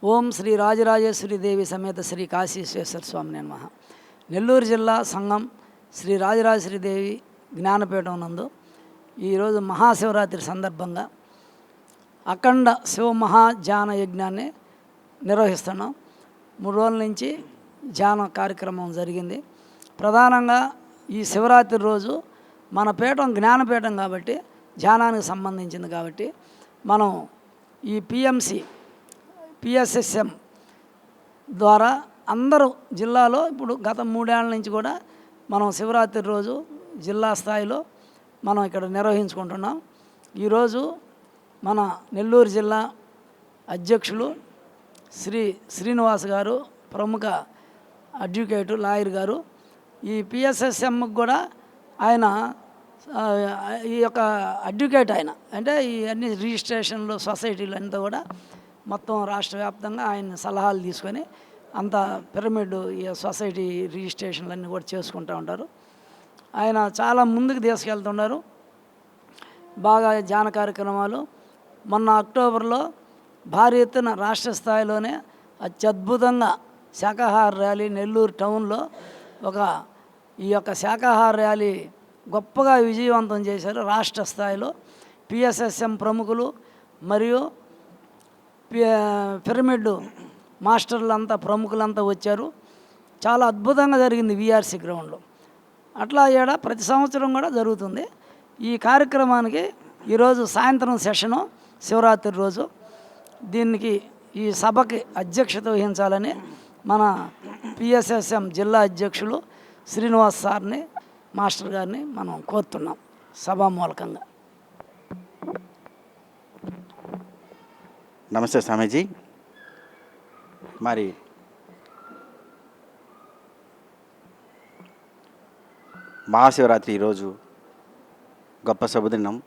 ఓం శ్రీ రాజరాజేశ్వరి దేవి సమేత శ్రీ కాశీశ్వేశ్వర స్వామి నమః. నెల్లూరు జిల్లా సంఘం శ్రీ రాజరాజేశ్వరి దేవి జ్ఞానపీఠం నందు ఈరోజు మహాశివరాత్రి సందర్భంగా అఖండ శివ మహాధ్యాన యజ్ఞాన్ని నిర్వహిస్తున్నాం. 3 రోజుల నుంచి ధ్యాన కార్యక్రమం జరిగింది. ప్రధానంగా ఈ శివరాత్రి రోజు మన పీఠం జ్ఞానపీఠం కాబట్టి ధ్యానానికి సంబంధించింది కాబట్టి మనం ఈ పిఎస్ఎస్ఎం ద్వారా అందరూ జిల్లాలో ఇప్పుడు గత 3 ఏళ్ల నుంచి కూడా మనం శివరాత్రి రోజు జిల్లా స్థాయిలో మనం ఇక్కడ నిర్వహించుకుంటున్నాం. ఈరోజు మన నెల్లూరు జిల్లా అధ్యక్షులు శ్రీ శ్రీనివాస్ గారు, ప్రముఖ అడ్వకేటు లాయర్ గారు, ఈ పిఎస్ఎస్ఎంకి కూడా ఆయన ఈ యొక్క అడ్వకేట్ ఆయన అంటే ఈ అన్ని రిజిస్ట్రేషన్లు సొసైటీలు అంతా కూడా మొత్తం రాష్ట్ర వ్యాప్తంగా ఆయన సలహాలు తీసుకొని అంత పిరమిడ్ ఈ సొసైటీ రిజిస్ట్రేషన్లన్నీ కూడా చేసుకుంటూ ఉంటారు. ఆయన చాలా ముందుకు తీసుకెళ్తున్నారు. బాగా ధ్యాన కార్యక్రమాలు మొన్న అక్టోబర్లో భారీ ఎత్తున రాష్ట్ర స్థాయిలోనే అత్యద్భుతంగా శాకాహార ర్యాలీ నెల్లూరు టౌన్లో ఈ యొక్క శాకాహార ర్యాలీ గొప్పగా విజయవంతం చేశారు. రాష్ట్ర స్థాయిలో పిఎస్ఎస్ఎం ప్రముఖులు మరియు పిరమిడ్ మాస్టర్లంతా ప్రముఖులంతా వచ్చారు. చాలా అద్భుతంగా జరిగింది విఆర్సి గ్రౌండ్లో. అట్లా ఏడా ప్రతి సంవత్సరం కూడా జరుగుతుంది. ఈ కార్యక్రమానికి ఈరోజు సాయంత్రం సెషను శివరాత్రి రోజు దీనికి ఈ సభకి అధ్యక్షత వహించాలని మన పిఎస్ఎస్ఎం జిల్లా అధ్యక్షులు శ్రీనివాస్ సార్ని, మాస్టర్ గారిని మనం కోరుతున్నాం సభామూలకంగా. నమస్తే స్వామీజీ. మరి మహాశివరాత్రి ఈరోజు గొప్ప శుభదినం.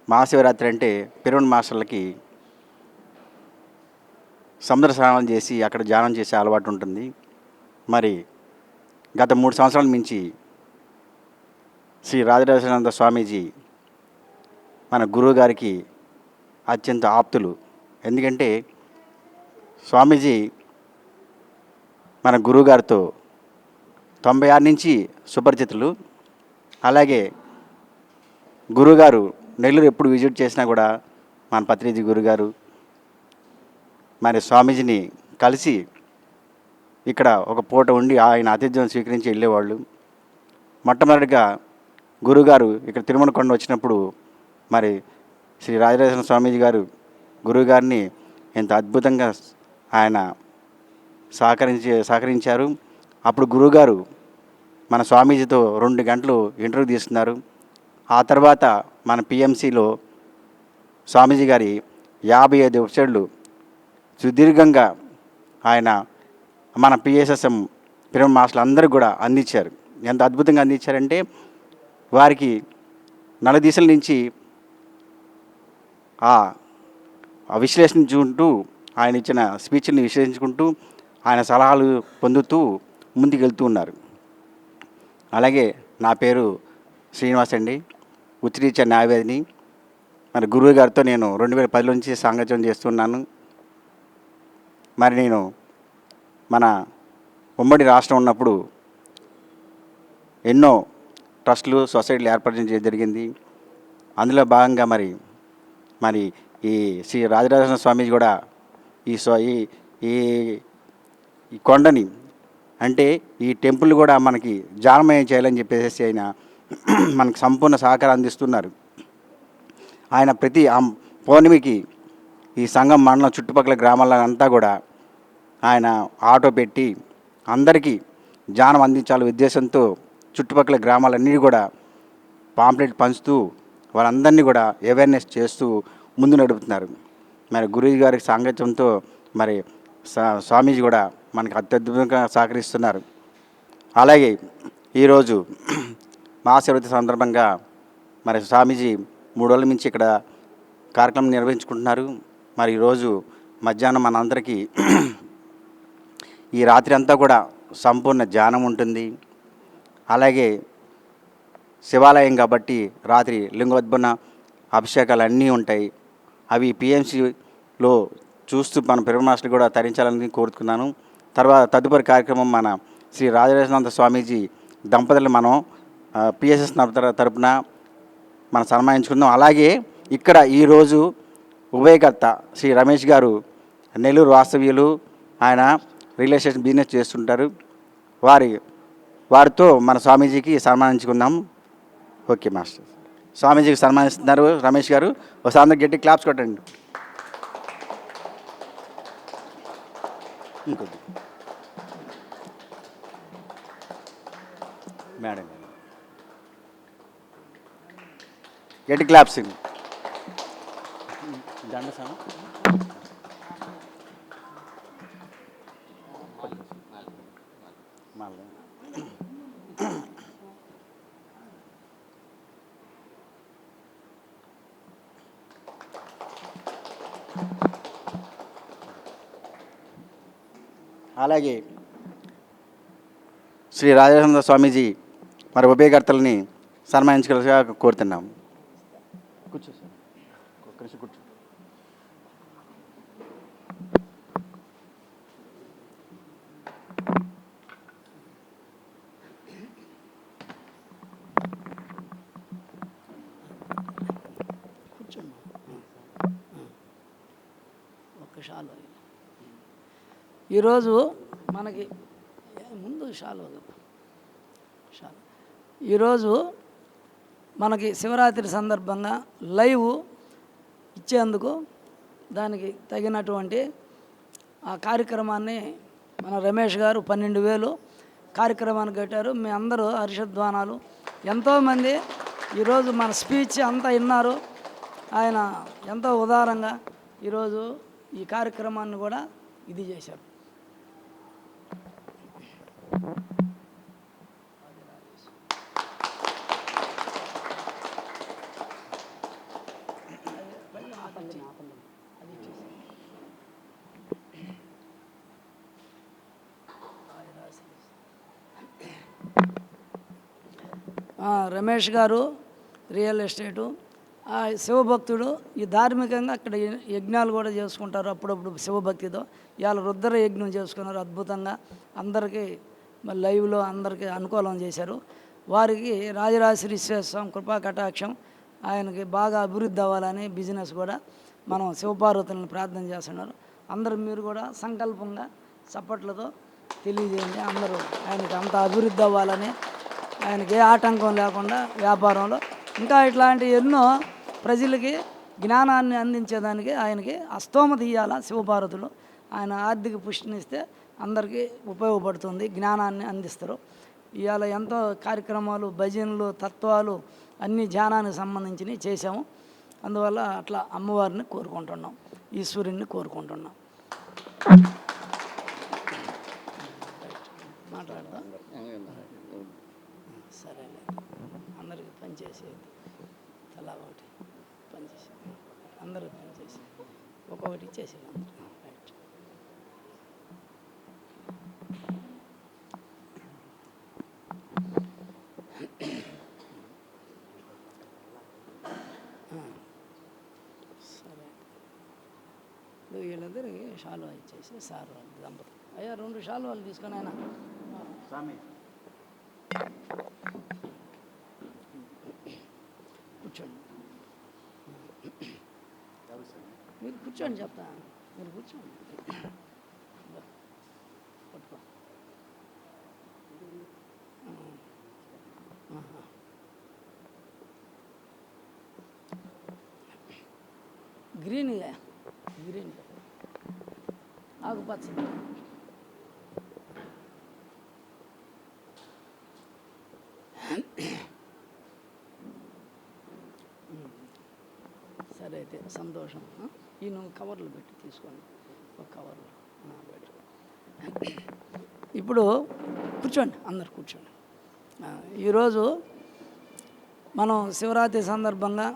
మహాశివరాత్రి అంటే పిరమిడ్ మాస్టర్లకి సముద్ర స్నానం చేసి అక్కడ ధ్యానం చేసే అలవాటు ఉంటుంది. మరి గత 3 సంవత్సరాల నుంచి శ్రీ రాజరాజేశ్వరానంద స్వామీజీ మన గురువు గారికి అత్యంత ఆప్తులు. ఎందుకంటే స్వామీజీ మన గురువుగారితో 96 నుంచి సుపరిచితులు. అలాగే గురువుగారు నెల్లూరు ఎప్పుడు విజిట్ చేసినా కూడా మన పత్రిజీ గురుగారు మరి స్వామీజీని కలిసి ఇక్కడ ఒక పూట ఉండి ఆయన ఆతిథ్యం స్వీకరించి వెళ్ళేవాళ్ళు. మొట్టమొదటిగా గురువుగారు ఇక్కడ తిరుమల కొండ వచ్చినప్పుడు మరి శ్రీ రాజరాజేశ్వర స్వామీజీ గారు గురువుగారిని ఎంత అద్భుతంగా ఆయన సహకరించారు. అప్పుడు గురువుగారు మన స్వామీజీతో 2 గంటలు ఇంటర్వ్యూ తీసుకున్నారు. ఆ తర్వాత మన పిఎంసిలో స్వామీజీ గారి 55 ఎపిసోడ్లు సుదీర్ఘంగా ఆయన మన పిఎస్ఎస్ఎం పిరమిడ్ మాస్టర్లు అందరూ కూడా అందించారు. ఎంత అద్భుతంగా అందించారంటే వారికి నలుదిశల నుంచి ఆ విశ్లేషించుకుంటూ ఆయన ఇచ్చిన స్పీచ్ని విశ్లేషించుకుంటూ ఆయన సలహాలు పొందుతూ ముందుకు వెళ్తూ ఉన్నారు. అలాగే నా పేరు శ్రీనివాస్ అండి, ఉచిరీత్యా న్యాయవాదిని. మరి గురువు గారితో నేను 2010 నుంచి సాంగత్యం చేస్తున్నాను. మరి నేను మన ఉమ్మడి రాష్ట్రం ఉన్నప్పుడు ఎన్నో ట్రస్టులు సొసైటీలు ఏర్పడించడం జరిగింది. అందులో భాగంగా మరి ఈ శ్రీ రాజరాజేశ్వర స్వామీజీ కూడా ఈ కొండని అంటే ఈ టెంపుల్ కూడా మనకి ధ్యానమయం చేయాలని చెప్పేసి ఆయన మనకు సంపూర్ణ సహకారం అందిస్తున్నారు. ఆయన ప్రతి పౌర్ణమికి ఈ సంఘం మండలం చుట్టుపక్కల గ్రామాల్లో అంతా కూడా ఆయన ఆటో పెట్టి అందరికీ ధ్యానం అందించాలి ఉద్దేశంతో చుట్టుపక్కల గ్రామాలన్నీ కూడా పాంప్లెట్ పంచుతూ వాళ్ళందరినీ కూడా అవేర్నెస్ చేస్తూ ముందు నడుపుతున్నారు. మరి గురువు గారి సాంగత్యంతో మరి స్వామీజీ కూడా మనకి అత్యద్భుతంగా సహకరిస్తున్నారు. అలాగే ఈరోజు మహాశివరాత్రి సందర్భంగా మరి స్వామీజీ 3 రోజుల నుంచి ఇక్కడ కార్యక్రమం నిర్వహించుకుంటున్నారు. మరి ఈరోజు మధ్యాహ్నం మనందరికీ ఈ రాత్రి అంతా కూడా సంపూర్ణ ధ్యానం ఉంటుంది. అలాగే శివాలయం కాబట్టి రాత్రి లింగోద్భన అభిషేకాలు అన్నీ ఉంటాయి. అవి పిఎంసిలో చూస్తూ మన పెరుగు మాస్టర్ కూడా తరించాలని కోరుతున్నాను. తదుపరి కార్యక్రమం మన శ్రీ రాజరాజేంద్ర స్వామీజీ దంపతులు మనం పిఎస్ఎస్ తరపున మనం సన్మానించుకుందాం. అలాగే ఇక్కడ ఈరోజు ఉభయకర్త శ్రీ రమేష్ గారు నెల్లూరు వాస్తవ్యులు, ఆయన రియల్ ఎస్టేట్ బిజినెస్ చేస్తుంటారు. వారితో మన స్వామీజీకి సన్మానించుకుందాం. ఓకే మాస్టర్, స్వామీజీకి సన్మానిస్తున్నారు రమేష్ గారు. ఒకసారి అందరికి గట్టి క్లాప్స్ కొట్టండి. ఇంకొద్ది మేడం గట్టి క్లాప్స్. దండ సామ అలాగే శ్రీ రాజేంద్ర స్వామీజీ మరి ఉభయకర్తలని సన్మానించగలగా కోరుతున్నాం. కూర్చో సార్, ఒక్క నిమిషం కూర్చో. కూర్చోండి. ఒక్క షాలు ఈరోజు మనకి ముందు షాలు ఈరోజు మనకి శివరాత్రి సందర్భంగా లైవ్ ఇచ్చేందుకు దానికి తగినటువంటి ఆ కార్యక్రమాన్ని మన రమేష్ గారు 12,000 కార్యక్రమానికి కట్టారు. మీ అందరూ హర్షధ్వానాలు. ఎంతోమంది ఈరోజు మన స్పీచ్ అంతా విన్నారు. ఆయన ఎంతో ఉదారంగా ఈరోజు ఈ కార్యక్రమాన్ని కూడా ఇది చేశారు. రమేష్ గారు రియల్ ఎస్టేటు, శివభక్తుడు. ఈ ధార్మికంగా అక్కడ యజ్ఞాలు కూడా చేసుకుంటారు అప్పుడప్పుడు శివభక్తితో. ఇవాళ రుద్ర యజ్ఞం చేసుకున్నారు అద్భుతంగా. అందరికీ మరి లైవ్లో అందరికీ అనుకూలం చేశారు. వారికి రాజరాజేశ్వరి స్వామి కృపా కటాక్షం ఆయనకి బాగా అభివృద్ధి అవ్వాలని బిజినెస్ కూడా మనం శివపార్వతులను ప్రార్థన చేస్తున్నారు. అందరూ మీరు కూడా సంకల్పంగా చప్పట్లతో తెలియజేయండి. అందరూ ఆయనకి అంత అభివృద్ధి అవ్వాలని, ఆయనకి ఏ ఆటంకం లేకుండా వ్యాపారంలో ఇంకా ఇట్లాంటి ఎన్నో ప్రజలకి జ్ఞానాన్ని అందించేదానికి ఆయనకి అస్తోమత ఇవ్వాల శివపార్వతులు. ఆయన ఆర్థిక పుష్టినిస్తే అందరికీ ఉపయోగపడుతుంది, జ్ఞానాన్ని అందిస్తారు. ఇవాళ ఎంతో కార్యక్రమాలు, భజనలు, తత్వాలు అన్నీ ధ్యానానికి సంబంధించినవి చేసాము. అందువల్ల అట్లా అమ్మవారిని కోరుకుంటున్నాం, ఈశ్వరుణ్ణి కోరుకుంటున్నాం. మాట్లాడదా? సరే, అందరికి పనిచేసేది తలా ఒకటి పనిచేసి అందరూ పనిచేసి ఒక్కొక్కటి ఇచ్చేసేది అందరూ. రైట్. సరే, ఇప్పుడు వీళ్ళందరికీ షాలువా ఇచ్చేసి సార్ వాళ్ళు దంపతులు. అయ్యా 2 షాలువాలు తీసుకొని ఆయన కూర్చోండి. మీరు కూర్చోండి, చెప్తా. మీరు కూర్చోండి, పట్టుకో. గ్రీన్ గ్రీన్ ఆకుపచ్చ. సరే అయితే సంతోషం. ఈ నువ్వు కవర్లు పెట్టి తీసుకోండి, ఒక కవర్లో పెట్టుకో. ఇప్పుడు కూర్చోండి, అందరు కూర్చోండి. ఈరోజు మనం శివరాత్రి సందర్భంగా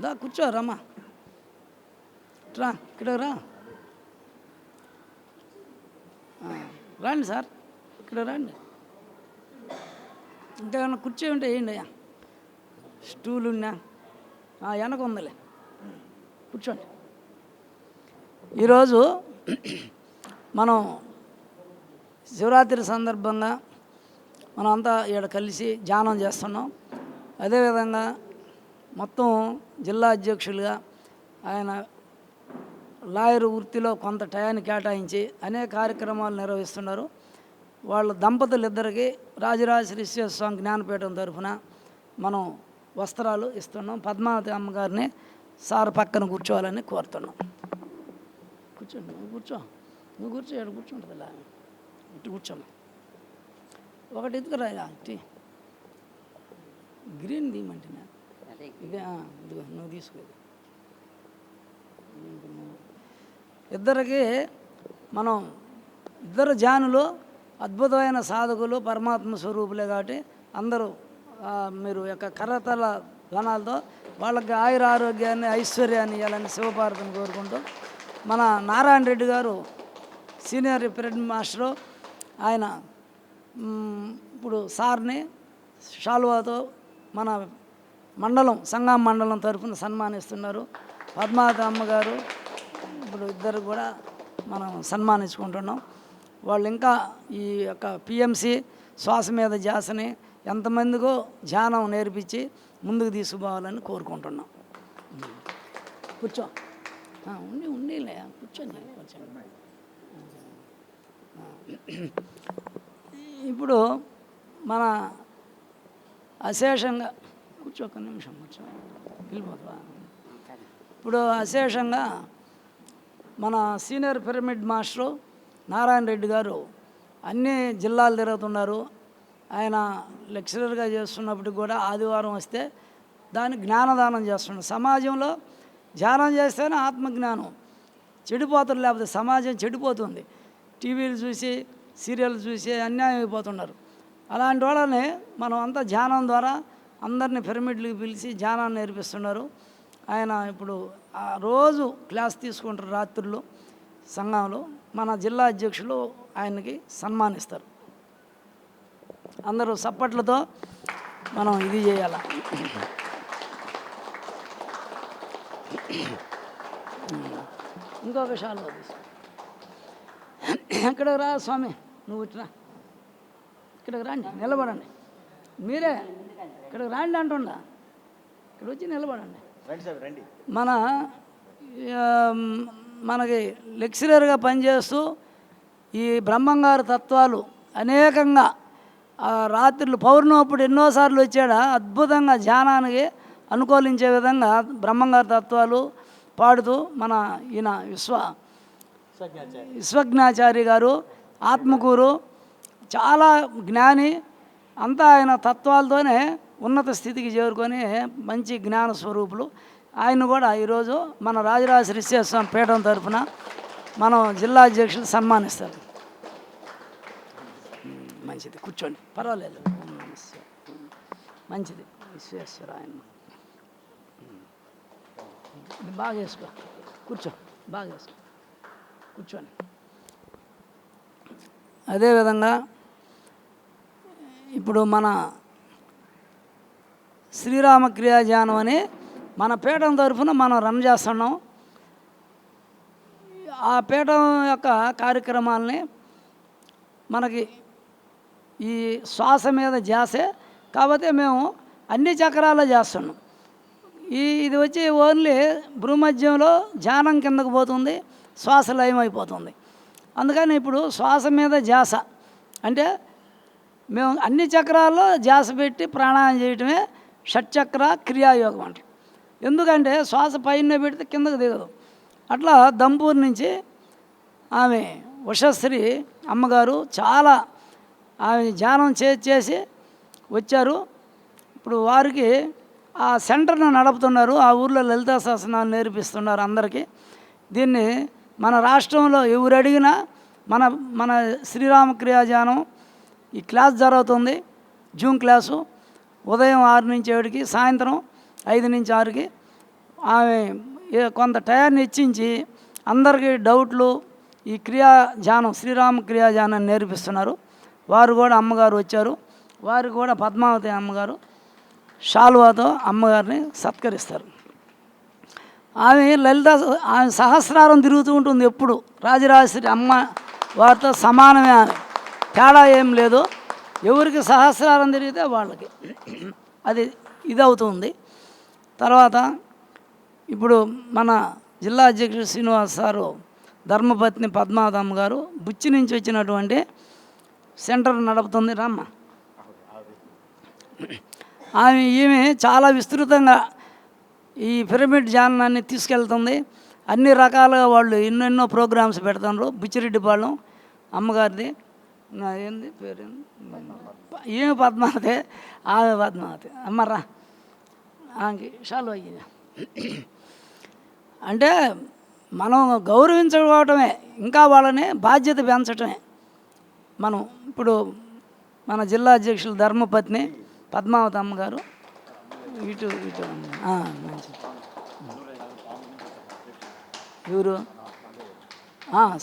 దా కూర్చో రమ్మా, రా ఇక్కడ రా, రండి సార్, ఇక్కడ రండి. ఇంకా ఏమన్నా కుర్చీ ఉంటే వేయండి అయ్యా, స్టూల్ ఉన్నా వెనక ఉందిలే, కూర్చోండి. ఈరోజు మనం శివరాత్రి సందర్భంగా మనం అంతా ఇక్కడ కలిసి ధ్యానం చేస్తున్నాం. అదేవిధంగా మొత్తం జిల్లా అధ్యక్షులుగా ఆయన లాయర్ వృత్తిలో కొంత టయాన్ని కేటాయించి అనేక కార్యక్రమాలు నిర్వహిస్తున్నారు. వాళ్ళ దంపతులిద్దరికీ రాజరాజేశ్వరి విశ్వేశ్వర స్వామి జ్ఞానపీఠం తరఫున మనం వస్త్రాలు ఇస్తున్నాం. పద్మావతి అమ్మగారిని సార్ పక్కన కూర్చోవాలని కోరుతున్నాం. కూర్చోండి, నువ్వు కూర్చో, నువ్వు కూర్చో, ఇక్కడ కూర్చుంటుంది ఇలా ఇటు కూర్చోమ్మా. ఒకటి ఎత్తుకురా ఇటు గ్రీన్ తీయమంటే ఇదే ఇదిగో నువ్వు తీసుకో. ఇద్దరికి మనం ఇద్దరు జానులు అద్భుతమైన సాధకులు, పరమాత్మ స్వరూపులే కాబట్టి అందరూ మీరు యొక్క కరతల ధనాలతో వాళ్ళకి ఆయుర ఆరోగ్యాన్ని ఐశ్వర్యాన్ని ఇవ్వాలని శివపార్వతిని కోరుకుంటూ మన నారాయణ రెడ్డి గారు సీనియర్ పిరమిడ్ మాస్టరు, ఆయన ఇప్పుడు సార్ని షాల్వాతో మన మండలం సంగం మండలం తరఫున సన్మానిస్తున్నారు. పద్మావతి అమ్మగారు ఇప్పుడు ఇద్దరు కూడా మనం సన్మానించుకుంటున్నాం. వాళ్ళు ఇంకా ఈ యొక్క పిఎంసి శ్వాస మీద ధ్యాసని ఎంతమందికో ధ్యానం నేర్పించి ముందుకు తీసుకుపోవాలని కోరుకుంటున్నాం. కూర్చో, ఉండేలే కూర్చోండి కొంచెం. ఇప్పుడు మన అశేషంగా కూర్చో, ఒక్క నిమిషం కూర్చో, వెళ్ళిపోతా. ఇప్పుడు అశేషంగా మన senior pyramid master Narayana Reddy గారు అన్ని జిల్లాలు తిరుగుతున్నారు. ఆయన లెక్చరర్గా చేస్తున్నప్పటికి కూడా ఆదివారం వస్తే దాన్ని జ్ఞానదానం చేస్తున్నారు. సమాజంలో ధ్యానం చేస్తేనే ఆత్మజ్ఞానం చెడిపోతుంది, లేకపోతే సమాజం చెడిపోతుంది. టీవీలు చూసి సీరియల్ చూసి అన్యాయం అయిపోతున్నారు. అలాంటి వాళ్ళని మనం అంతా ధ్యానం ద్వారా అందరినీ పిరమిడ్లకు పిలిచి ధ్యానాన్ని నేర్పిస్తున్నారు. ఆయన ఇప్పుడు రోజు క్లాస్ తీసుకుంటారు రాత్రులు సంఘంలో. మన జిల్లా అధ్యక్షులు ఆయనకి సన్మానిస్తారు. అందరూ సప్పట్లతో మనం ఇది చేయాల. ఇంకొక షాల్లో తీసుకో. ఇక్కడికి రా స్వామి, నువ్వు ఇట్లా ఇక్కడికి రండి, నిలబడండి. మీరే ఇక్కడికి రండి అంటుండా, ఇక్కడ వచ్చి నిలబడండి. మనకి లెక్చరర్గా పనిచేస్తూ ఈ బ్రహ్మంగారు తత్వాలు అనేకంగా రాత్రులు పౌర్ణమప్పుడు ఎన్నోసార్లు వచ్చాడా అద్భుతంగా ధ్యానానికి అనుకూలించే విధంగా బ్రహ్మంగారు తత్వాలు పాడుతూ మన ఈయన విశ్వజ్ఞాచారి గారు ఆత్మకూరు చాలా జ్ఞాని. అంతా ఆయన తత్వాలతోనే ఉన్నత స్థితికి చేరుకొని మంచి జ్ఞాన స్వరూపులు. ఆయన కూడా ఈరోజు మన రాజరాజేశ్వరి విశ్వేశ్వర స్వామి పీఠం తరఫున మనం జిల్లా అధ్యక్షులు సన్మానిస్తారు. మంచిది, కూర్చోండి, పర్వాలేదు, మంచిది. విశ్వేశ్వర ఆయన బాగా వేసుకో, కూర్చో, బాగా వేసుకో, కూర్చోండి. అదేవిధంగా ఇప్పుడు మన శ్రీరామ క్రియాధ్యానం అని మన పీఠం తరఫున మనం రన్ చేస్తున్నాం. ఆ పీఠం యొక్క కార్యక్రమాలని మనకి ఈ శ్వాస మీద ధ్యాసే కాకపోతే మేము అన్ని చక్రాల్లో చేస్తున్నాం. ఇది వచ్చి ఓన్లీ భూమధ్యంలో ధ్యానం కిందకు పోతుంది, శ్వాస లయం అయిపోతుంది. అందుకని ఇప్పుడు శ్వాస మీద ధ్యాస అంటే మేము అన్ని చక్రాల్లో ధ్యాస పెట్టి ప్రాణాయామం చేయటమే షట్చక్ర క్రియాయోగం అంటారు. ఎందుకంటే శ్వాస పైన పెడితే కిందకు దిగదు. అట్లా దంపూర్ నుంచి ఆమె ఉషశ్రీ అమ్మగారు చాలా ఆమె ధ్యానం చేసి వచ్చారు. ఇప్పుడు వారికి ఆ సెంటర్ను నడుపుతున్నారు. ఆ ఊర్లో లలితా సహస్రనామం నేర్పిస్తున్నారు అందరికీ. దీన్ని మన రాష్ట్రంలో ఎవరు అడిగినా మన శ్రీరామ క్రియాధ్యానం ఈ క్లాస్ జరుగుతుంది. జూమ్ క్లాసు ఉదయం 6 నుంచి 7కి, సాయంత్రం 5 నుంచి 6కి. ఆమె కొంత టయాన్ని ఇచ్చించి అందరికీ డౌట్లు ఈ క్రియాధ్యానం శ్రీరామ క్రియాధ్యానాన్ని నేర్పిస్తున్నారు. వారు కూడా అమ్మగారు వచ్చారు. వారు కూడా పద్మావతి అమ్మగారు షాల్వాతో అమ్మగారిని సత్కరిస్తారు. ఆమె లలిత ఆమె సహస్రారం తిరుగుతూ ఉంటుంది ఎప్పుడు. రాజరాజేశ్వరి అమ్మ వారితో సమానమే ఆమె, తేడా ఏం లేదు. ఎవరికి సహస్రారం తిరిగితే వాళ్ళకి అది ఇదవుతుంది. తర్వాత ఇప్పుడు మన జిల్లా అధ్యక్షుడు శ్రీనివాస్ సారు ధర్మపత్ని పద్మావతమ్మ గారు బుచ్చి నుంచి వచ్చినటువంటి సెంటర్ నడుపుతుంది. రమ్మ ఈమె చాలా విస్తృతంగా ఈ పిరమిడ్ ధ్యానాన్ని తీసుకెళ్తుంది. అన్ని రకాలుగా వాళ్ళు ఎన్నెన్నో ప్రోగ్రామ్స్ పెడుతున్నారు. బుచ్చిరెడ్డిపాళెం అమ్మగారిది ఏంది పేరు, ఈమె పద్మావతి, ఆమె పద్మావతి. అమ్మరా ఆమెకి షాలు అయ్యింది. అంటే మనం గౌరవించుకోవటమే, ఇంకా వాళ్ళని బాధ్యత పెంచటమే. మనం ఇప్పుడు మన జిల్లా అధ్యక్షులు ధర్మపత్ని పద్మావతి అమ్మగారు ఇటు మంచి ఎవరు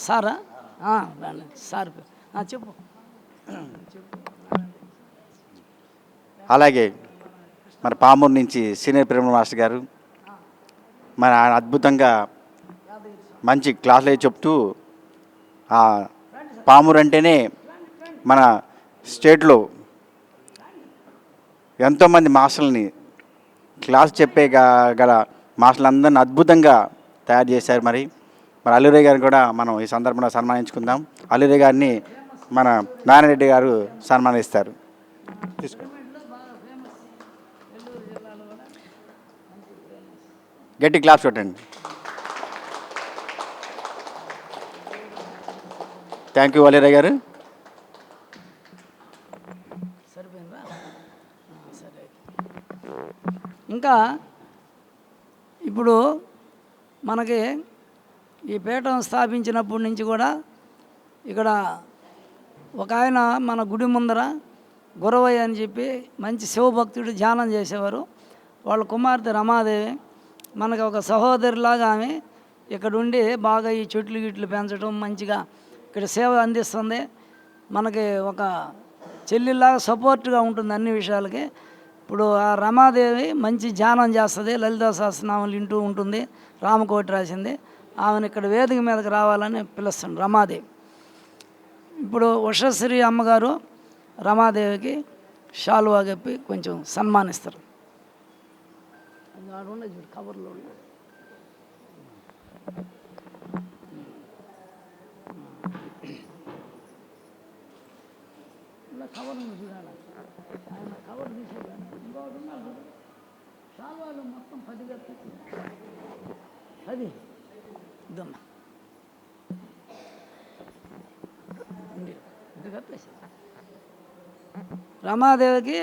సారా సార్ చెప్పు. అలాగే మరి పామూరు నుంచి సీనియర్ ప్రేమ మాస్టర్ గారు మరి ఆయన అద్భుతంగా మంచి క్లాసులు చెప్తూ పామూరు అంటేనే మన స్టేట్లో ఎంతోమంది మాస్టర్లని క్లాస్ చెప్పే గల మాస్టర్లందరినీ అద్భుతంగా తయారు చేశారు. మరి అల్లురయ్య గారిని కూడా మనం ఈ సందర్భంలో సన్మానించుకుందాం. అల్లురయ్య గారిని మన నారాయణరెడ్డి గారు సన్మానిస్తారు. తీసుకోండి. గట్టి క్లాప్స్ కొట్టండి. థ్యాంక్ యూ అల్లురయ్య గారు. ఇంకా ఇప్పుడు మనకి ఈ పీఠం స్థాపించినప్పటి నుంచి కూడా ఇక్కడ ఒక ఆయన మన గుడి ముందర గురవయ్య అని చెప్పి మంచి శివభక్తుడు ధ్యానం చేసేవారు. వాళ్ళ కుమార్తె రమాదేవి మనకు ఒక సహోదరిలాగా ఆమె ఇక్కడ ఉండి బాగా ఈ చెట్లు గిట్లు పెంచడం, మంచిగా ఇక్కడ సేవ అందిస్తుంది. మనకి ఒక చెల్లిలాగా సపోర్ట్గా ఉంటుంది అన్ని విషయాలకి. ఇప్పుడు ఆ రమాదేవి మంచి ధ్యానం చేస్తుంది, లలితా సహస్రనామాలు వింటూ ఉంటుంది, రామకోటి రాసింది. ఆమెను ఇక్కడ వేదిక మీదకి రావాలని పిలుస్తుంది రమాదేవి. ఇప్పుడు ఉషశ్రీ అమ్మగారు రమాదేవికి షాలువా చెప్పి కొంచెం సన్మానిస్తారు. కవర్లో కవర్ చూడాలి, ఆయన కవర్ తీసేదాన్ని ఇంకోటి ఉన్నాడు. షాలువాలు మొత్తం 10 కప్పి 10 ఇదమ్మా ఇది కప్పేసి. రమాదేవికి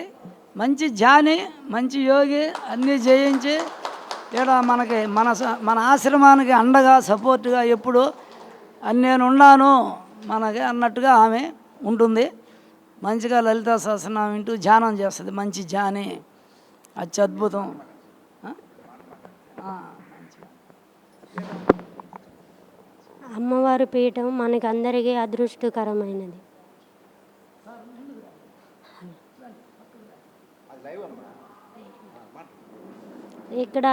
మంచి ధ్యాని, మంచి యోగి అన్నీ చేయించి ఇక్కడ మనకి మన ఆశ్రమానికి అండగా సపోర్ట్గా ఎప్పుడు నేను ఉన్నాను మనకి అన్నట్టుగా ఆమె ఉంటుంది. మంచిగా లలితా సహస్రనామం వింటూ ధ్యానం చేస్తుంది. మంచి ధ్యాని, అత్యద్భుతం. అమ్మవారి పీఠం మనకి అందరికీ అదృష్టకరమైనది. ఇక్కడ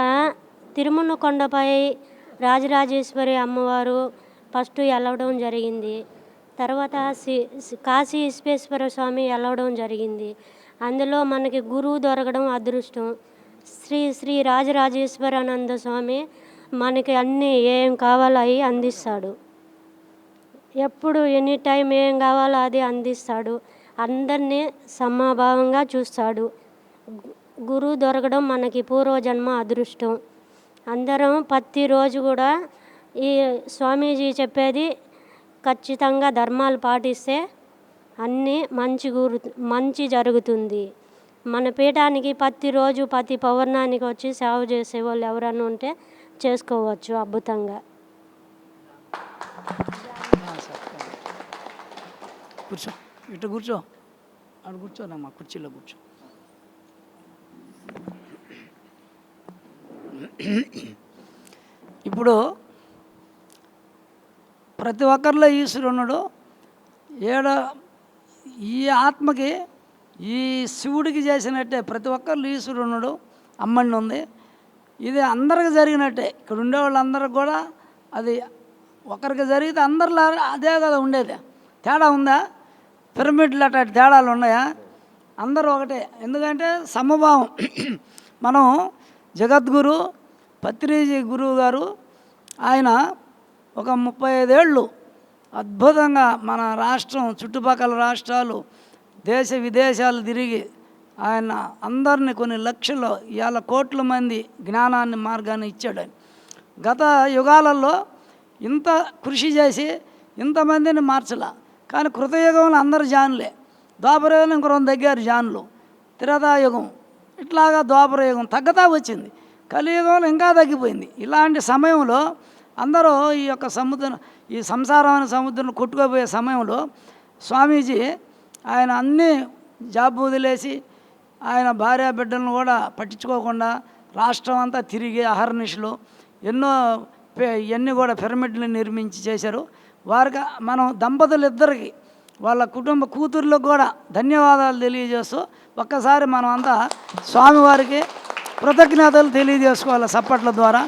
తిరుమల కొండపై రాజరాజేశ్వరి అమ్మవారు ఫస్ట్ వెళ్ళడం జరిగింది. తర్వాత కాశీ విశ్వేశ్వర స్వామి వెళ్ళడం జరిగింది. అందులో మనకి గురువు దొరకడం అదృష్టం. శ్రీ శ్రీ రాజరాజేశ్వరానంద స్వామి మనకి అన్నీ ఏం కావాలో అవి అందిస్తాడు. ఎప్పుడు ఎనీ టైం ఏం కావాలో అది అందిస్తాడు. అందరినీ సమభావంగా చూస్తాడు. గురువు దొరకడం మనకి పూర్వజన్మ అదృష్టం. అందరం ప్రతిరోజు కూడా ఈ స్వామీజీ చెప్పేది ఖచ్చితంగా ధర్మాలు పాటిస్తే అన్నీ మంచి జరుగుతుంది. మన పీఠానికి ప్రతిరోజు ప్రతి పౌర్ణానికి వచ్చి సేవ చేసేవాళ్ళు ఎవరన్నా ఉంటే చేసుకోవచ్చు అద్భుతంగా. కూర్చో, ఇటు కూర్చో, అటు కూర్చోనమ్మా, కుర్చీలో కూర్చో. ఇప్పుడు ప్రతి ఒక్కరిలో ఈశ్వరుడు ఈ ఆత్మకి ఈ శివుడికి చేసినట్టే ప్రతి ఒక్కరిలో ఈశ్వరుడు అమ్మని ఉంది. ఇది అందరికి జరిగినట్టే. ఇక్కడ ఉండే వాళ్ళందరికి కూడా అది ఒకరికి జరిగితే అందరిలా అదే కదా ఉండేది. తేడా ఉందా? పిరమిడ్లు అట్లాంటి తేడాలు ఉన్నాయా? అందరూ ఒకటే. ఎందుకంటే సమభావం. మనం జగద్గురు పత్రిజీ గురువు గారు ఆయన ఒక 35 ఏళ్ళు అద్భుతంగా మన రాష్ట్రం చుట్టుపక్కల రాష్ట్రాలు దేశ విదేశాలు తిరిగి ఆయన అందరినీ కొన్ని లక్షల్లో ఇవాళ కోట్ల మంది జ్ఞానాన్ని మార్గాన్ని ఇచ్చాడు. ఆయన గత యుగాలలో ఇంత కృషి చేసి ఇంతమందిని మార్చలా. కానీ కృతయుగంలో అందరు జానులే. ద్వాపరయుగం ఇంకో 2 దగ్గర జానులు, త్రేతాయుగం ఇట్లాగా ద్వాపరయుగం తగ్గతా వచ్చింది. కలియుగంలో ఇంకా తగ్గిపోయింది. ఇలాంటి సమయంలో అందరూ ఈ యొక్క ఈ సంసారమైన సముద్రం కొట్టుకుపోయే సమయంలో స్వామీజీ ఆయన అన్నీ జాబ్ వదిలేసి ఆయన భార్య బిడ్డలను కూడా పట్టించుకోకుండా రాష్ట్రం అంతా తిరిగి అహర్నిశలు ఇవన్నీ కూడా పిరమిడ్లు నిర్మించి చేశారు. వారికి మనం దంపతులిద్దరికి వాళ్ళ కుటుంబ కూతుర్లకు కూడా ధన్యవాదాలు తెలియజేస్తూ ఒక్కసారి మనం అంతా స్వామివారికి కృతజ్ఞతలు తెలియజేసుకోవాలి చప్పట్ల ద్వారా.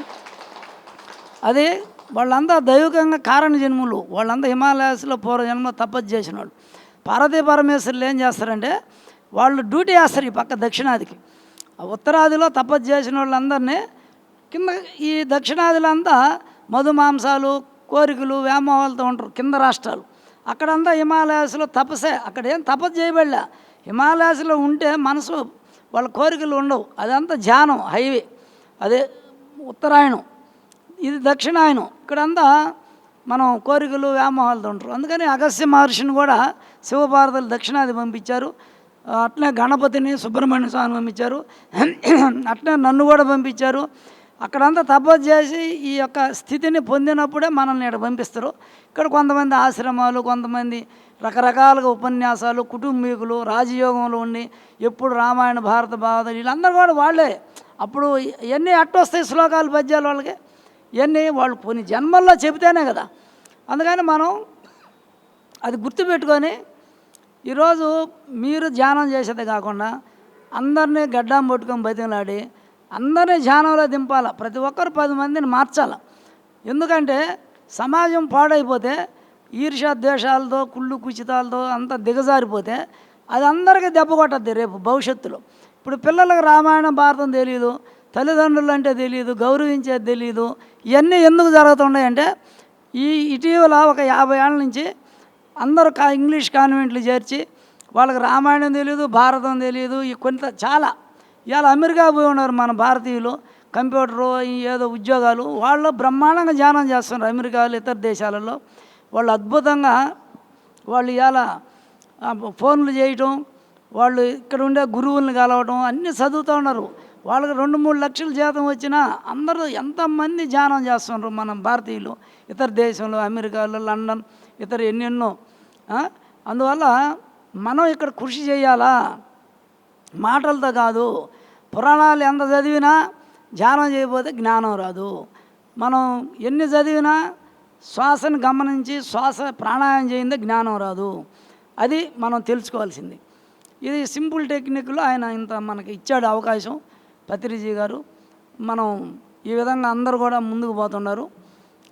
అది వాళ్ళంతా దైవికంగా కారణ జన్ములు. వాళ్ళంతా హిమాలయాస్లో పూర్వజన్మలో తపస్సు చేసిన వాళ్ళు. పార్వతీ పరమేశ్వరులు ఏం చేస్తారంటే వాళ్ళు డ్యూటీ వేస్తారు ఈ పక్క దక్షిణాదికి. ఉత్తరాదిలో తపస్సు చేసిన వాళ్ళందరినీ కింద ఈ దక్షిణాదిలో అంతా మధుమాంసాలు కోరికలు వ్యామోహాలతో ఉంటారు కింద రాష్ట్రాలు. అక్కడంతా హిమాలయాస్లో తపస్సే. అక్కడ ఏం తపస్సు చేయబడలే. హిమాలయాస్లో ఉంటే మనసు వాళ్ళ కోరికలు ఉండవు. అదంతా ధ్యానం హైవే. అదే ఉత్తరాయణం, ఇది దక్షిణాయనం. ఇక్కడంతా మనం కోరికలు వ్యామోహాలతో ఉంటారు. అందుకని అగస్త్య మహర్షిని కూడా శివపార్వతులు దక్షిణాది పంపించారు. అట్లనే గణపతిని సుబ్రహ్మణ్య స్వామి పంపించారు. అట్లనే నన్ను కూడా పంపించారు. అక్కడంతా తపస్సు చేసి ఈ యొక్క స్థితిని పొందినప్పుడే మనల్ని ఇక్కడ పంపిస్తారు. ఇక్కడ కొంతమంది ఆశ్రమాలు, కొంతమంది రకరకాలుగా ఉపన్యాసాలు, కుటుంబీకులు రాజయోగంలో ఉండి ఎప్పుడు రామాయణ భారత భాగవతం వీళ్ళందరూ కూడా వాళ్ళే. అప్పుడు ఇవన్నీ అట్టొస్తాయి శ్లోకాలు పద్యాలు వాళ్ళకి. ఇవన్నీ వాళ్ళు కొన్ని జన్మల్లో చెబితేనే కదా. అందుకని మనం అది గుర్తుపెట్టుకొని ఈరోజు మీరు ధ్యానం చేసేది కాకుండా అందరినీ గడ్డం పట్టుకొని బతిమలాడి అందరినీ ధ్యానంలో దింపాలి. ప్రతి ఒక్కరు 10 మందిని మార్చాలి. ఎందుకంటే సమాజం పాడైపోతే ఈర్ష్య ద్వేషాలతో కుళ్ళు కుచితాలతో అంతా దిగజారిపోతే అది అందరికీ దెబ్బ కొట్టద్ది రేపు భవిష్యత్తులో. ఇప్పుడు పిల్లలకు రామాయణ భారతం తెలియదు, తల్లిదండ్రులు అంటే తెలియదు, గౌరవించేది తెలియదు. ఇవన్నీ ఎందుకు జరుగుతున్నాయంటే ఇటీవల ఒక 50 ఏళ్ళ నుంచి అందరూ ఇంగ్లీష్ కాన్వెంట్లు చేర్చి వాళ్ళకి రామాయణం తెలియదు, భారతం తెలియదు. ఈ కొంత చాలా ఇవాళ అమెరికా పోయి ఉన్నారు మన భారతీయులు. కంప్యూటరు ఏదో ఉద్యోగాలు వాళ్ళు బ్రహ్మాండంగా ధ్యానం చేస్తున్నారు. అమెరికాలో ఇతర దేశాలలో వాళ్ళు అద్భుతంగా వాళ్ళు ఇవాళ ఫోన్లు చేయటం, వాళ్ళు ఇక్కడ ఉండే గురువుల్ని కలవటం అన్నీ చదువుతూ ఉన్నారు. వాళ్ళకి 2-3 లక్షల జీతం వచ్చినా అందరూ ఎంతమంది ధ్యానం చేస్తున్నారు మన భారతీయులు ఇతర దేశంలో, అమెరికాలో, లండన్, ఇతర ఎన్నెన్నో. అందువల్ల మనం ఇక్కడ కృషి చేయాలా, మాటలతో కాదు. పురాణాలు ఎంత చదివినా ధ్యానం చేయకపోతే జ్ఞానం రాదు. మనం ఎన్ని చదివినా శ్వాసను గమనించి శ్వాస ప్రాణాయామం చేయిందే జ్ఞానం రాదు. అది మనం తెలుసుకోవాల్సింది. ఇది సింపుల్ టెక్నిక్లో ఆయన ఇంత మనకి ఇచ్చాడు అవకాశం పత్రిజీ గారు. మనం ఈ విధంగా అందరూ కూడా ముందుకు పోతున్నారు.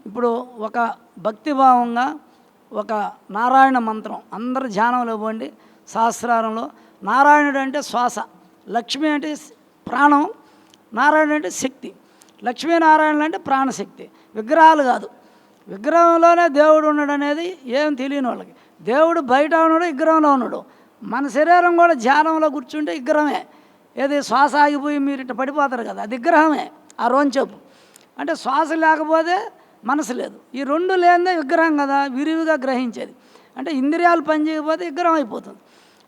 ఇప్పుడు ఒక భక్తిభావంగా ఒక నారాయణ మంత్రం అందరూ ధ్యానంలో పోండి. సహస్రారంలో నారాయణుడు అంటే శ్వాస, లక్ష్మి అంటే ప్రాణం, నారాయణుడు అంటే శక్తి. లక్ష్మీనారాయణులు అంటే ప్రాణశక్తి. విగ్రహాలు కాదు. విగ్రహంలోనే దేవుడు ఉన్నాడు అనేది ఏం తెలియని వాళ్ళకి. దేవుడు బయట ఉన్నాడు, విగ్రహంలో ఉన్నాడు. మన శరీరం కూడా ధ్యానంలో కూర్చుంటే విగ్రహమే. ఏది శ్వాస ఆగిపోయి మీరు ఇట్లా పడిపోతారు కదా, అది విగ్రహమే. ఆ రోంచెప్పు అంటే శ్వాస లేకపోతే మనసు లేదు. ఈ 2 లేనిదే విగ్రహం కదా, విరివిగా గ్రహించేది. అంటే ఇంద్రియాలు పనిచేయకపోతే విగ్రహం అయిపోతుంది.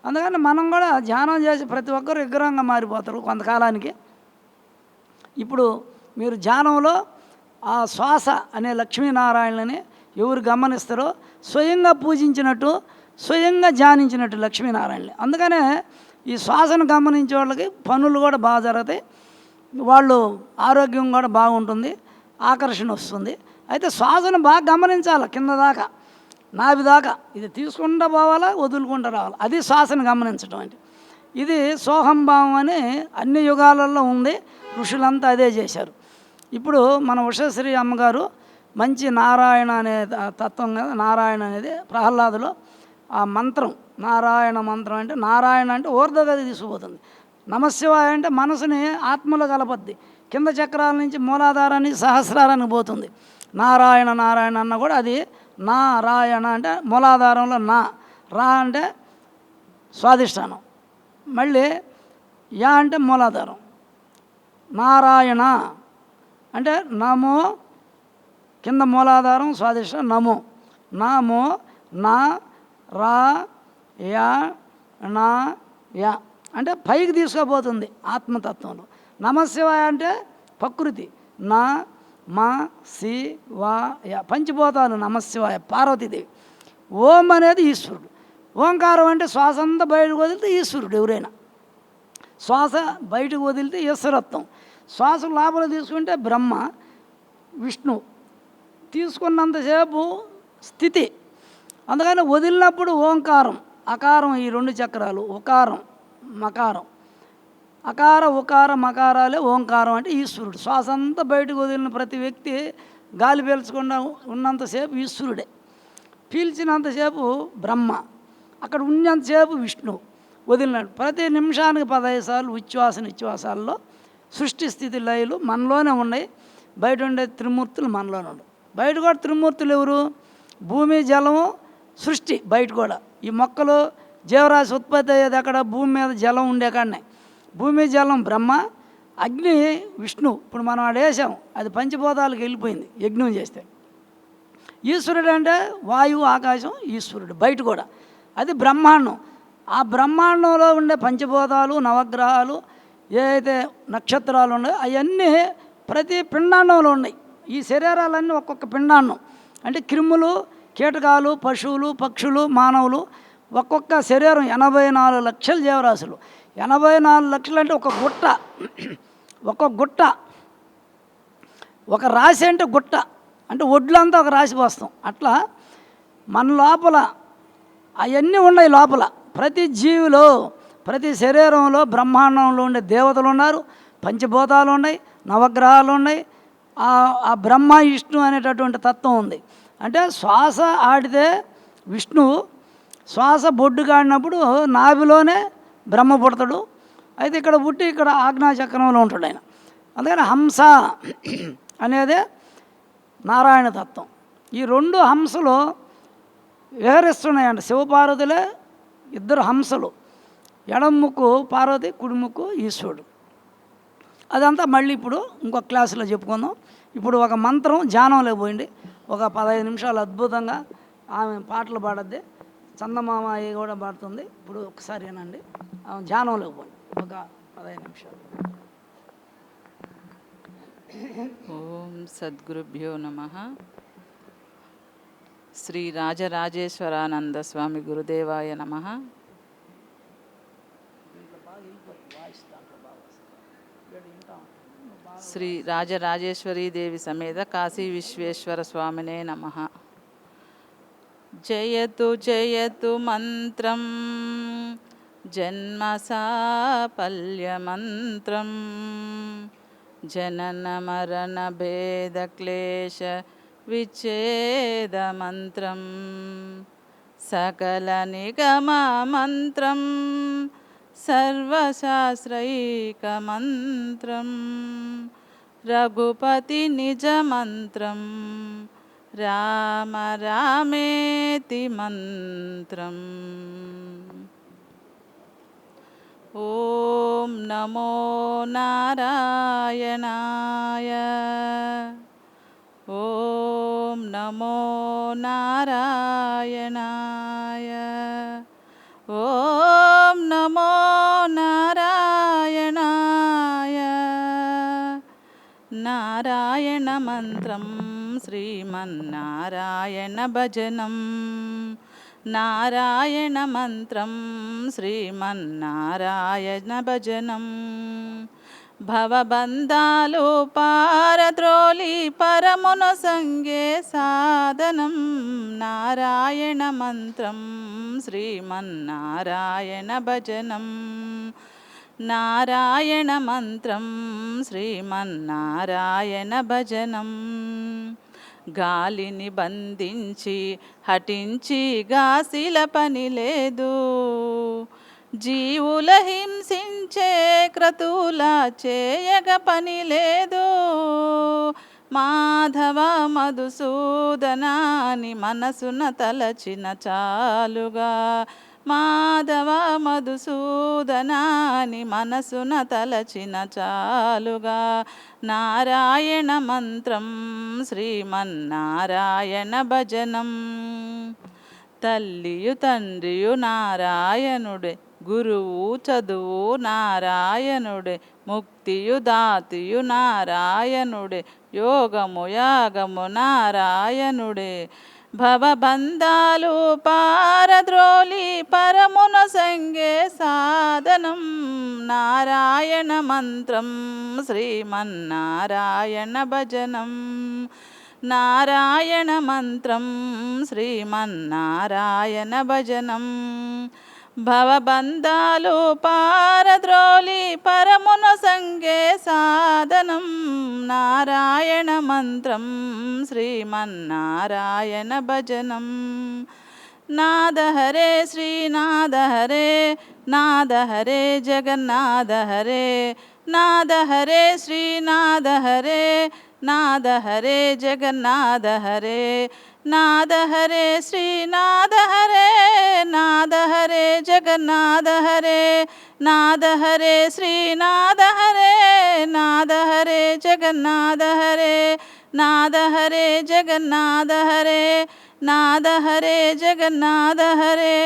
అందుకని మనం కూడా ధ్యానం చేసి ప్రతి ఒక్కరు విగ్రహంగా మారిపోతారు కొంతకాలానికి. ఇప్పుడు మీరు ధ్యానంలో ఆ శ్వాస అనే లక్ష్మీనారాయణని ఎవరు గమనిస్తారో స్వయంగా పూజించినట్టు, స్వయంగా ధ్యానించినట్టు లక్ష్మీనారాయణని. అందుకనే ఈ శ్వాసను గమనించే వాళ్ళకి పనులు కూడా బాగా జరుగుతాయి, వాళ్ళు ఆరోగ్యం కూడా బాగుంటుంది, ఆకర్షణ వస్తుంది. అయితే శ్వాసను బాగా గమనించాలి, కింద దాకా నాభి దాకా. ఇది తీసుకుంటూ పోవాలా, వదులుకుంటూ రావాలి. అది శ్వాసను గమనించడం అంటే. ఇది సోహంభావం అని అన్ని యుగాలలో ఉంది. ఋషులంతా అదే చేశారు. ఇప్పుడు మన ఉషశ్రీ అమ్మగారు మంచి నారాయణ అనే తత్వం కదా, నారాయణ అనేది ప్రహ్లాదులో ఆ మంత్రం, నారాయణ మంత్రం అంటే నారాయణ అంటే ఊర్ధ్వగతి తీసుకుపోతుంది. నమశివాయ అంటే మనసుని ఆత్మలో కలపద్ది, కింద చక్రాల నుంచి మూలాధారానికి సహస్రారానికి పోతుంది. నారాయణ నారాయణ అన్న కూడా అది నారాయణ అంటే మూలాధారంలో నా, రా అంటే స్వాధిష్టానం, మళ్ళీ యా అంటే మూలాధారం, నారాయణ అంటే నమో కింద మూలాధారం స్వాధిష్టానం నమో, నమో నా రా యా నా యా అంటే పైకి తీసుకుపోతుంది ఆత్మతత్వంలో. నమశివాయ అంటే ప్రకృతి, నా మా శి వా యా పంచిపోతాలు నమశివాయ పార్వతీదేవి. ఓం అనేది ఈశ్వరుడు. ఓంకారం అంటే శ్వాస అంతా బయటకు వదిలితే ఈశ్వరుడు. ఎవరైనా శ్వాస బయటకు వదిలితే ఈశ్వరత్వం, శ్వాస లోపల తీసుకుంటే బ్రహ్మ విష్ణు, తీసుకున్నంతసేపు స్థితి. అందుకని వదిలినప్పుడు ఓంకారం అకారం, ఈ రెండు చక్రాలు ఉకారం మకారం, అకార ఉకార మకారాలే ఓంకారం అంటే ఈశ్వరుడు. శ్వాస అంతా బయటకు వదిలిన ప్రతి వ్యక్తి గాలి పీల్చకుండా ఉన్నంతసేపు ఈశ్వరుడే, పీల్చినంతసేపు బ్రహ్మ, అక్కడ ఉన్నంతసేపు విష్ణు. వదిలినాడు ప్రతి నిమిషానికి 15 సార్లు ఉచ్ఛ్వాస నిశ్వాసాల్లో సృష్టి స్థితి లయలు మనలోనే ఉన్నాయి. బయట ఉండే త్రిమూర్తులు మనలోనే ఉండవు. బయట కూడా త్రిమూర్తులు ఎవరు? భూమి జలము సృష్టి. బయట కూడా ఈ మొక్కలు జీవరాశి ఉత్పత్తి అయ్యేది అక్కడ భూమి మీద జలం ఉండే కాడనే. భూమి జలం బ్రహ్మ, అగ్ని విష్ణు. ఇప్పుడు మనం ఆడ వేసాం, అది పంచభూతాలకు వెళ్ళిపోయింది యజ్ఞం చేస్తే. ఈశ్వరుడు అంటే వాయువు ఆకాశం ఈశ్వరుడు. బయట కూడా అది బ్రహ్మాండం. ఆ బ్రహ్మాండంలో ఉండే పంచభూతాలు నవగ్రహాలు ఏదైతే నక్షత్రాలు ఉన్నాయో అవన్నీ ప్రతి పిండాండంలో ఉన్నాయి. ఈ శరీరాలన్నీ ఒక్కొక్క పిండాండం అంటే క్రిములు కీటకాలు పశువులు పక్షులు మానవులు ఒక్కొక్క శరీరం 84 లక్షల జీవరాశులు. 84 లక్షలు అంటే ఒక గుట్ట, ఒక గుట్ట, ఒక రాశి అంటే గుట్ట అంటే ఒడ్లంతా ఒక రాశి పోస్తాం. అట్లా మన లోపల అవన్నీ ఉన్నాయి. లోపల ప్రతి జీవిలో ప్రతి శరీరంలో బ్రహ్మాండంలో ఉండే దేవతలు ఉన్నారు, పంచభూతాలు ఉన్నాయి, నవగ్రహాలు ఉన్నాయి, ఆ బ్రహ్మ విష్ణు అనేటటువంటి తత్వం ఉంది. అంటే శ్వాస ఆడితే విష్ణువు, శ్వాస బొడ్డు కాడినప్పుడు నాభిలోనే బ్రహ్మ పుడతాడు. అయితే ఇక్కడ పుట్టి ఇక్కడ ఆజ్ఞాచక్రంలో ఉంటాడు ఆయన. అందుకని హంస అనేదే నారాయణ తత్వం. ఈ రెండు హంసలు విహరిస్తున్నాయంట. శివపార్వతులే ఇద్దరు హంసలు, ఎడమ ముక్కు పార్వతి, కుడి ముక్కు ఈశ్వరుడు. అదంతా మళ్ళీ ఇప్పుడు ఇంకొక క్లాసులో చెప్పుకుందాం. ఇప్పుడు ఒక మంత్రం ధ్యానంలో పోయింది, ఒక 15 నిమిషాలు అద్భుతంగా ఆమె పాటలు పాడద్ది, చందమామ అవి కూడా పాడుతుంది. ఇప్పుడు ఒకసారి ఏనండి ఆమె ధ్యానంలో పోయింది ఒక 15 నిమిషాలు. ఓం సద్గురుభ్యో నమః. శ్రీ రాజరాజేశ్వరానంద స్వామి గురుదేవాయ నమః. శ్రీ రాజరాజేశ్వరీ దేవి సమేత కాశీ విశ్వేశ్వర స్వామినే నమః. జయతు జయతు మంత్రం జన్మ సాఫల్య మంత్రం జనన మరణ భేద క్లేశ విచ్ఛేద మంత్రం సకల నిగమ మంత్రం సర్వశాస్త్రైక మంత్రం రఘుపతి నిజ మంత్రం రామ రామేతి మంత్రం. ఓం నమో నారాయణాయ. ఓం నమో నారాయణాయ. ఓం నమో నారాయణాయ. నారాయణ మంత్రం శ్రీమన్నారాయణ భజనం. నారాయణ మంత్రం శ్రీమన్నారాయణ భజనం. భవబంధాలు పారద్రోలి పరమున సంగే సాధనం. నారాయణ మంత్రం శ్రీమన్నారాయణ భజనం. నారాయణ మంత్రం శ్రీమన్నారాయణ భజనం. గాలిని బంధించి హఠించి గాసిల పని లేదు, జీవుల హింసించే క్రతువుల చేయగ పని లేదు. మాధవ మధుసూదనాని మనసున తలచిన చాలుగా, మాధవ మధుసూదనాని మనసున తలచిన చాలుగా. నారాయణ మంత్రం శ్రీమన్నారాయణ భజనం. తల్లియు తండ్రియు నారాయణుడే, గురువు చదువు నారాయణుడే, ముక్తియు దాతియు నారాయణుడే, యోగము యాగము నారాయణుడే. భవబంధాలు పారద్రోలి పరమున సంగే సాధనం. నారాయణ మంత్రం శ్రీమన్నారాయణ భజనం. నారాయణ మంత్రం శ్రీమన్నారాయణ భజనం. భవబంధాలు పారద్రోలి పరమున సంగే సాధనం. నారాయణ మంత్రం శ్రీమన్నారాయణ భజనం. నాద హరే శ్రీనాద హరే, నాద హరే జగన్నాథ హరే, నాద హరే శ్రీనాద హరే, నాద హరే జగన్నాథ హరే, నాద హరే శ్రీనాద హరే, నాద హరే జగన్నాథ హరే, నాద హరే శ్రీనాద హరే, నాద హరే జగన్నాథ హరే, నాద హరే జగన్నాథ హరే, నాద హరే జగన్నాథ హరే.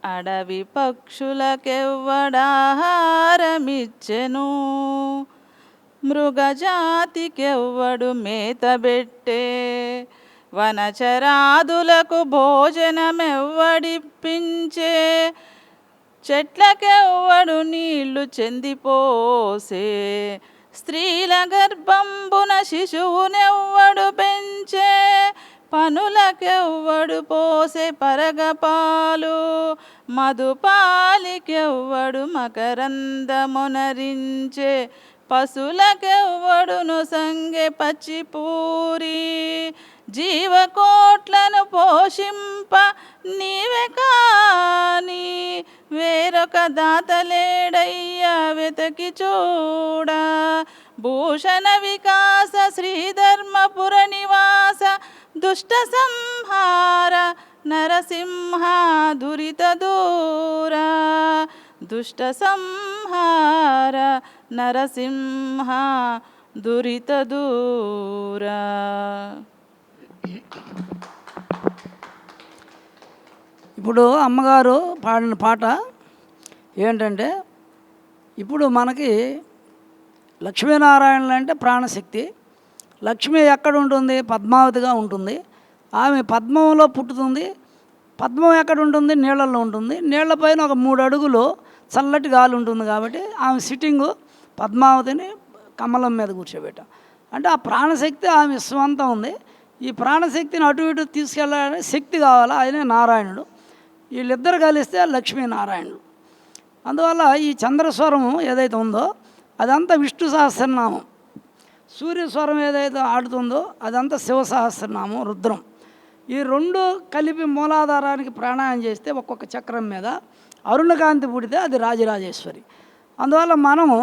అడవి పక్షులకెవ్వడాహారమిచ్చెను, మృగజాతికెవ్వడు మేతబెట్టే, వనచరాదులకు భోజనమెవ్వడిప్పించే, చెట్లకెవ్వడు నీళ్లు చెందిపోసే, స్త్రీల గర్భంబున శిశువునెవ్వడు పెంచే, పనులకెవ్వడు పోసే పరగపాలు, మధుపాలికెవ్వడు మకరందమునరించే, పశులకెవ్వడును సంగె పచ్చిపూరి, జీవకోట్లను పోషింప నీవే కాని వేరొక దాతలేడయ్యా వెతకి చూడా. భూషణ వికాస శ్రీధర్మపుర నివాస, దుష్ట సంహార నరసింహ దురిత దూర, దుష్ట సంహార నరసింహ దురిత దూర. ఇప్పుడు అమ్మగారు పాడిన పాట ఏంటంటే, ఇప్పుడు మనకి లక్ష్మీనారాయణలు అంటే ప్రాణశక్తి. లక్ష్మి ఎక్కడ ఉంటుంది? పద్మావతిగా ఉంటుంది. ఆమె పద్మంలో పుట్టుతుంది. పద్మం ఎక్కడ ఉంటుంది? నీళ్ళల్లో ఉంటుంది. నీళ్లపైన ఒక 3 అడుగులు చల్లటి గాలి ఉంటుంది. కాబట్టి ఆమె సిట్టింగు పద్మావతిని కమలం మీద కూర్చోబెట్టాం. అంటే ఆ ప్రాణశక్తి ఆమె స్వంతం ఉంది. ఈ ప్రాణశక్తిని అటు ఇటు తీసుకెళ్ళాలని శక్తి కావాలా, ఆయనే నారాయణుడు. వీళ్ళిద్దరు కలిస్తే లక్ష్మీనారాయణుడు. అందువల్ల ఈ చంద్రస్వరము ఏదైతే ఉందో అదంతా విష్ణు సహస్రనామం. సూర్యస్వరం ఏదైతే ఆడుతుందో అదంతా శివ సహస్రనామం, రుద్రం. ఈ 2 కలిపి మూలాధారానికి ప్రాణాయామం చేస్తే ఒక్కొక్క చక్రం మీద అరుణకాంతి పుడితే అది రాజరాజేశ్వరి. అందువల్ల మనము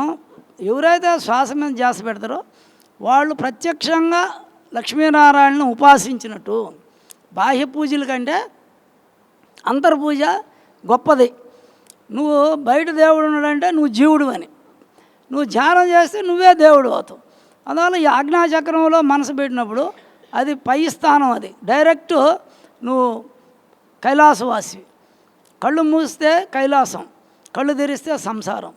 ఎవరైతే శ్వాస మీద ధ్యాస పెడతారో వాళ్ళు ప్రత్యక్షంగా లక్ష్మీనారాయణను ఉపాసించినట్టు. బాహ్య పూజల కంటే అంతర్పూజ గొప్పది. నువ్వు బయట దేవుడు ఉన్నాడంటే నువ్వు జీవుడు అని, నువ్వు ధ్యానం చేస్తే నువ్వే దేవుడు అవుతావు. అందువల్ల ఈ ఆజ్ఞాచక్రంలో మనసు పెట్టినప్పుడు అది పై స్థానం. అది డైరెక్ట్ నువ్వు కైలాసవాసి. కళ్ళు మూస్తే కైలాసం, కళ్ళు తెరిస్తే సంసారం.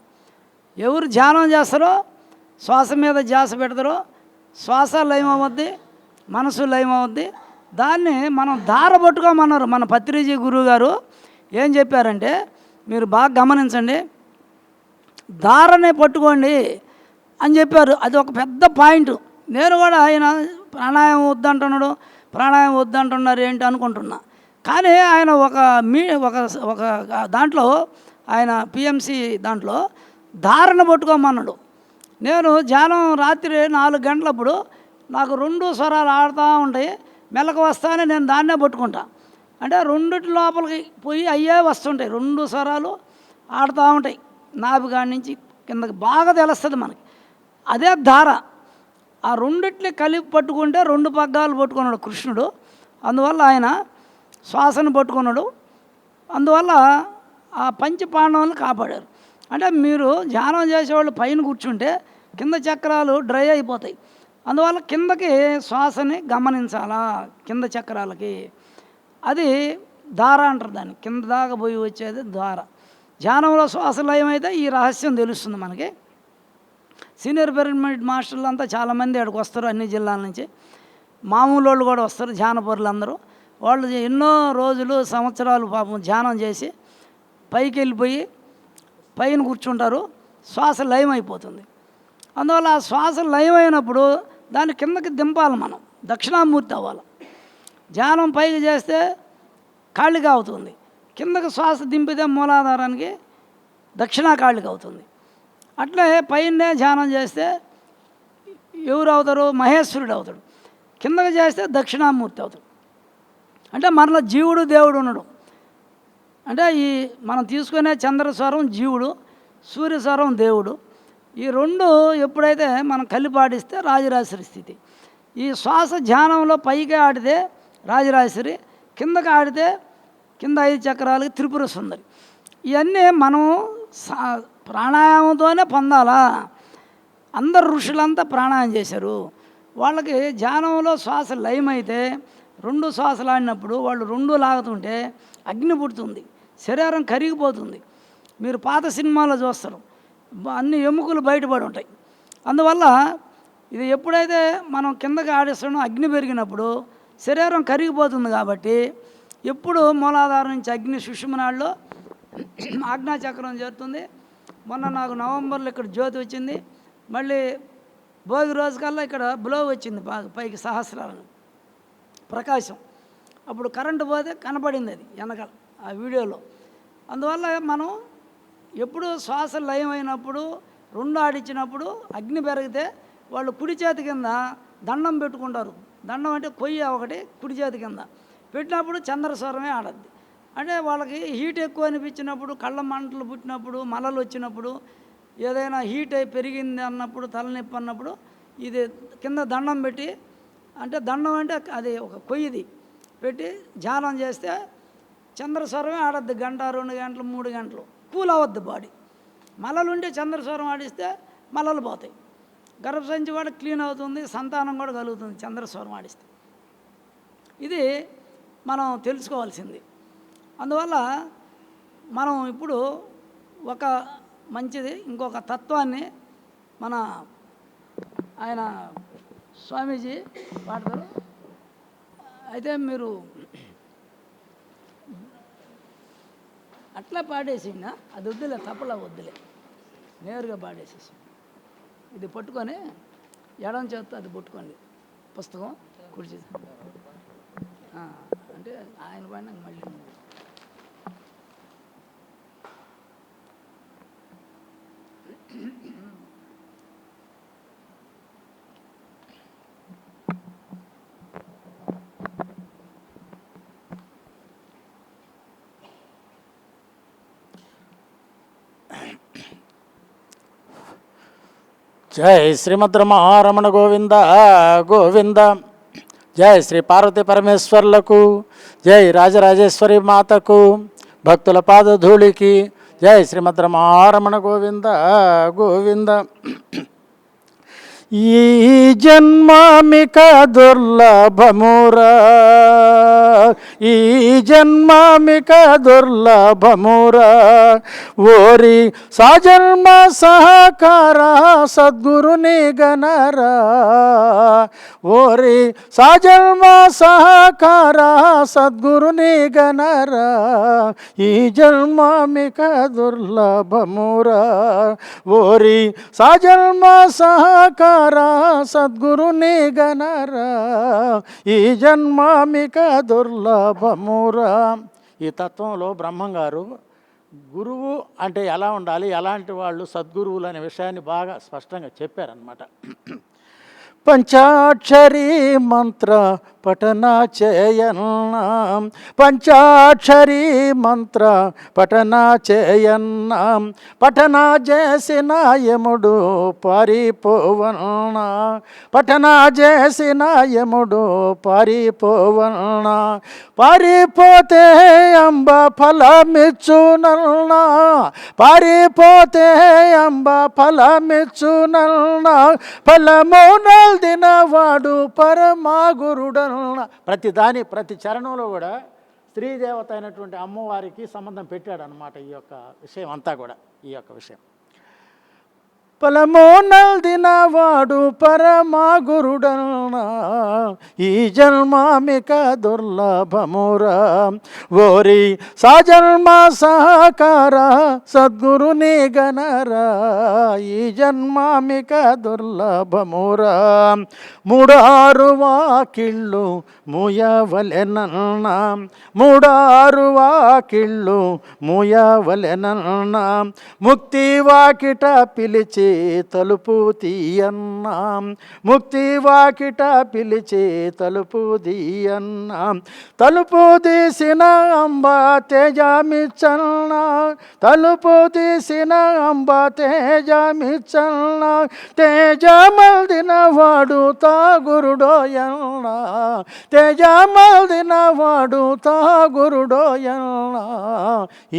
ఎవరు ధ్యానం చేస్తారో, శ్వాస మీద ధ్యాస పెడతారో శ్వాస లయమవుద్ది, మనసు లయమవుద్ది. దాన్ని మనం దార పట్టుకోమన్నారు. మన పత్రిజీ గురువు గారు ఏం చెప్పారంటే, మీరు బాగా గమనించండి, దారనే పట్టుకోండి అని చెప్పారు. అది ఒక పెద్ద పాయింట్. నేను కూడా ఆయన ప్రాణాయామం వద్దంటున్నాడు, ప్రాణాయామం వద్దంటున్నారు ఏంటి అనుకుంటున్నా. కానీ ఆయన ఒక దాంట్లో ఆయన పిఎంసి దాంట్లో ధారణ పట్టుకోమన్నాడు. నేను ధ్యానం రాత్రి 4 గంటలప్పుడు నాకు 2 స్వరాలు ఆడుతూ ఉంటాయి, మెలకు వస్తానే నేను దాన్నే పట్టుకుంటా. అంటే రెండిటి లోపలికి పోయి అయ్యే వస్తుంటాయి, 2 స్వరాలు ఆడుతూ ఉంటాయి. నాభిగాడి నుంచి కిందకి బాగా తెలుస్తుంది మనకి. అదే ధార. ఆ రెండిటిని కలిపి పట్టుకుంటే 2 పగ్గాలు పట్టుకున్నాడు కృష్ణుడు. అందువల్ల ఆయన శ్వాసను పట్టుకున్నాడు. అందువల్ల ఆ పంచపాండవులను కాపాడారు. అంటే మీరు ధ్యానం చేసేవాళ్ళు పైన కూర్చుంటే కింద చక్రాలు డ్రై అయిపోతాయి. అందువల్ల కిందకి శ్వాసని గమనించాలా, కింద చక్రాలకి. అది ధార అంటారు దాన్ని, కింద దాకా పోయి వచ్చేది ధార. ధ్యానంలో శ్వాస లయమైతే ఈ రహస్యం తెలుస్తుంది మనకి. సీనియర్ పిరమిడ్ మాస్టర్లు అంతా చాలామంది అక్కడికి వస్తారు, అన్ని జిల్లాల నుంచి. మామూలు వాళ్ళు కూడా వస్తారు, ధ్యానపరులు అందరూ. వాళ్ళు ఎన్నో రోజులు సంవత్సరాలు పాపం ధ్యానం చేసి పైకి వెళ్ళిపోయి పైన కూర్చుంటారు, శ్వాస లయం అయిపోతుంది. అందువల్ల ఆ శ్వాస లయం అయినప్పుడు దాన్ని కిందకి దింపాలి మనం, దక్షిణామూర్తి అవ్వాలి. ధ్యానం పైకి చేస్తే కాళ్ళిగా అవుతుంది, కిందకి శ్వాస దింపితే మూలాధారానికి దక్షిణా కాళ్ళిగా అవుతుంది. అట్లే పైనే ధ్యానం చేస్తే ఎవరు అవుతారు? మహేశ్వరుడు అవుతాడు. కిందకి చేస్తే దక్షిణామూర్తి అవుతాడు. అంటే మనలో జీవుడు దేవుడు ఉన్నాడు. అంటే ఈ మనం తీసుకునే చంద్రస్వరం జీవుడు, సూర్యస్వరం దేవుడు. ఈ 2 ఎప్పుడైతే మనం కలిపాడిస్తే రాజరాజేశ్వరి స్థితి. ఈ శ్వాస ధ్యానంలో పైకి ఆడితే రాజరాజేశ్వరి, కిందకి ఆడితే కింద 5 చక్రాలకి త్రిపుర సుందరి. ఇవన్నీ మనం ప్రాణాయామంతోనే పొందాలా. అందరు ఋషులంతా ప్రాణాయామం చేశారు. వాళ్ళకి ధ్యానంలో శ్వాస లయమైతే 2 శ్వాసలు ఆడినప్పుడు వాళ్ళు 2 లాగుతుంటే అగ్ని పుడుతుంది, శరీరం కరిగిపోతుంది. మీరు పాత సినిమాలో చూస్తారు, అన్ని ఎముకలు బయటపడి ఉంటాయి. అందువల్ల ఇది ఎప్పుడైతే మనం కిందకి ఆడిస్తామో అగ్ని పెరిగినప్పుడు శరీరం కరిగిపోతుంది. కాబట్టి ఎప్పుడు మూలాధారం నుంచి అగ్ని సుషుమ్నాల్లో ఆజ్ఞాచక్రం చేరుతుంది. మొన్న నాకు నవంబర్లో ఇక్కడ జ్యోతి వచ్చింది, మళ్ళీ భోగి రోజు కల్లా ఇక్కడ బ్లో వచ్చింది పైకి సహస్రాలను ప్రకాశం. అప్పుడు కరెంటు పోతే కనపడింది అది వెనకాల ఆ వీడియోలో. అందువల్ల మనం ఎప్పుడు శ్వాస లయం అయినప్పుడు 2 ఆడిచ్చినప్పుడు అగ్ని పెరిగితే వాళ్ళు కుడి చేతి కింద దండం పెట్టుకుంటారు. దండం అంటే కొయ్య ఒకటి కుడి చేతి కింద పెట్టినప్పుడు చంద్రస్వరమే ఆడద్ది. అంటే వాళ్ళకి హీట్ ఎక్కువ అనిపించినప్పుడు, కళ్ళ మంటలు పుట్టినప్పుడు, మలలు వచ్చినప్పుడు, ఏదైనా హీట్ అయి పెరిగింది అన్నప్పుడు, తలనొప్పి అన్నప్పుడు ఇది కింద దండం పెట్టి, అంటే దండం అంటే అది ఒక కొయ్యిది పెట్టి ధ్యానం చేస్తే చంద్రస్వరమే ఆడద్ది. 1 గంట 2 గంటలు 3 గంటలు కూల్ అవ్వద్దు బాడీ. మలలు ఉంటే చంద్రస్వరం ఆడిస్తే మలలు పోతాయి, గర్భసంచి కూడా క్లీన్ అవుతుంది, సంతానం కూడా కలుగుతుంది చంద్రస్వరం ఆడిస్తే. ఇది మనం తెలుసుకోవాల్సింది. అందువల్ల మనం ఇప్పుడు ఒక మంచిది ఇంకొక తత్వాన్ని మన ఆయన స్వామీజీ పాడతారు. అయితే మీరు అట్లా పాడేసిందా? అది వద్దులే, తప్పలా వద్దులే, నేరుగా పాడేసేసి ఇది పట్టుకొని ఎడం చేత్తో అది పట్టుకోండి, పుస్తకం కుడి చేతి. అంటే ఆయన పైన మళ్ళీ జై శ్రీమద్ రమణ గోవింద గోవింద. జై శ్రీ పార్వతీ పరమేశ్వర్లకు, జై రాజరాజేశ్వరి మాతకు, భక్తుల పాదధూళికి జై శ్రీమద్ రమణ గోవింద గోవింద. ఈ జన్మామిక దుర్లభమురా, ఈ జన్మామిక దుర్లభమురా, ఓరి సాజన్మ సహకార సద్గురుని గణరా, ఓరి సాజన్మ సహకార సద్గురుని గణరా ఈ జన్మామిక దుర్లభమురా ఓరి సాజన్మ సహకార సద్గురుని గణరా ఈ జన్మామిక దుర్లభమురా. ఈ తత్వంలో బ్రహ్మంగారు గురువు అంటే ఎలా ఉండాలి, ఎలాంటి వాళ్ళు సద్గురువులు అనే విషయాన్ని బాగా స్పష్టంగా చెప్పారనమాట. పంచాక్షరీ మంత్ర పఠన చేయన్న పంచాక్షరీ మంత్ర పఠన చేయన్న పఠన చేసిన యముడు పారిపోవన్న పఠన చేసిన యముడు పారిపోవన్న పారిపోతే అంబ ఫలమిచ్చునన్న పారిపోతే అంబ ఫలమిచ్చునన్న ఫలమున దినవాడు పరమాగురుడన. ప్రతి చరణంలో కూడా స్త్రీదేవత అయినటువంటి అమ్మవారికి సంబంధం పెట్టాడనమాట. ఈ యొక్క విషయం అంతా కూడా ఈ యొక్క విషయం ఫలమోనల్దినవాడు పరమాగురుడన ఈ జన్మామిక దుర్లభమురా ఓరి సాజన్మ సహకార సద్గురుని గణరా ఈ జన్మామిక దుర్లభమురా. మూడారు వాకిళ్ళు మూయవలెనన్న మూడారు వాకిళ్ళు మూయవలెనన్న ముక్తి వాకిట పిలిచి తలుపు తీయన్నా ముక్తి వాకిట పిలిచి తలుపు తీయన్నా తలుపు తీసిన అంబ తేజమిచ్చన్న తలుపు తీసిన అంబ తేజమిచ్చన్న తేజమల్దిన వాడు తాగురుడోయన్న తేజమల్దిన వాడు తాగురుడోయన్న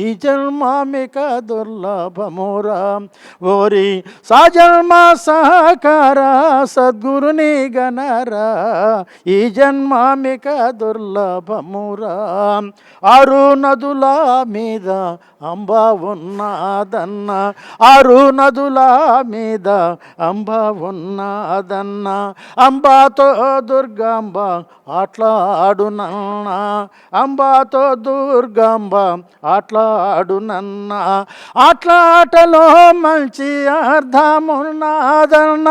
ఈ జన్మామిక దుర్లభమురా ఓరి సాజన్మ సహకార సద్గురుని గణరా ఈ జన్మామిక దుర్లభమురా. ఆరు నదుల మీద అంబ ఉన్నదన్న ఆరు నదుల మీద అంబ ఉన్నదన్న అంబాతో దుర్గాంబ ఆటలాడునన్న అంబాతో దుర్గాంబ ఆటలాడునన్న ఆటలాటలో మంచి అర్థమున్నదన్న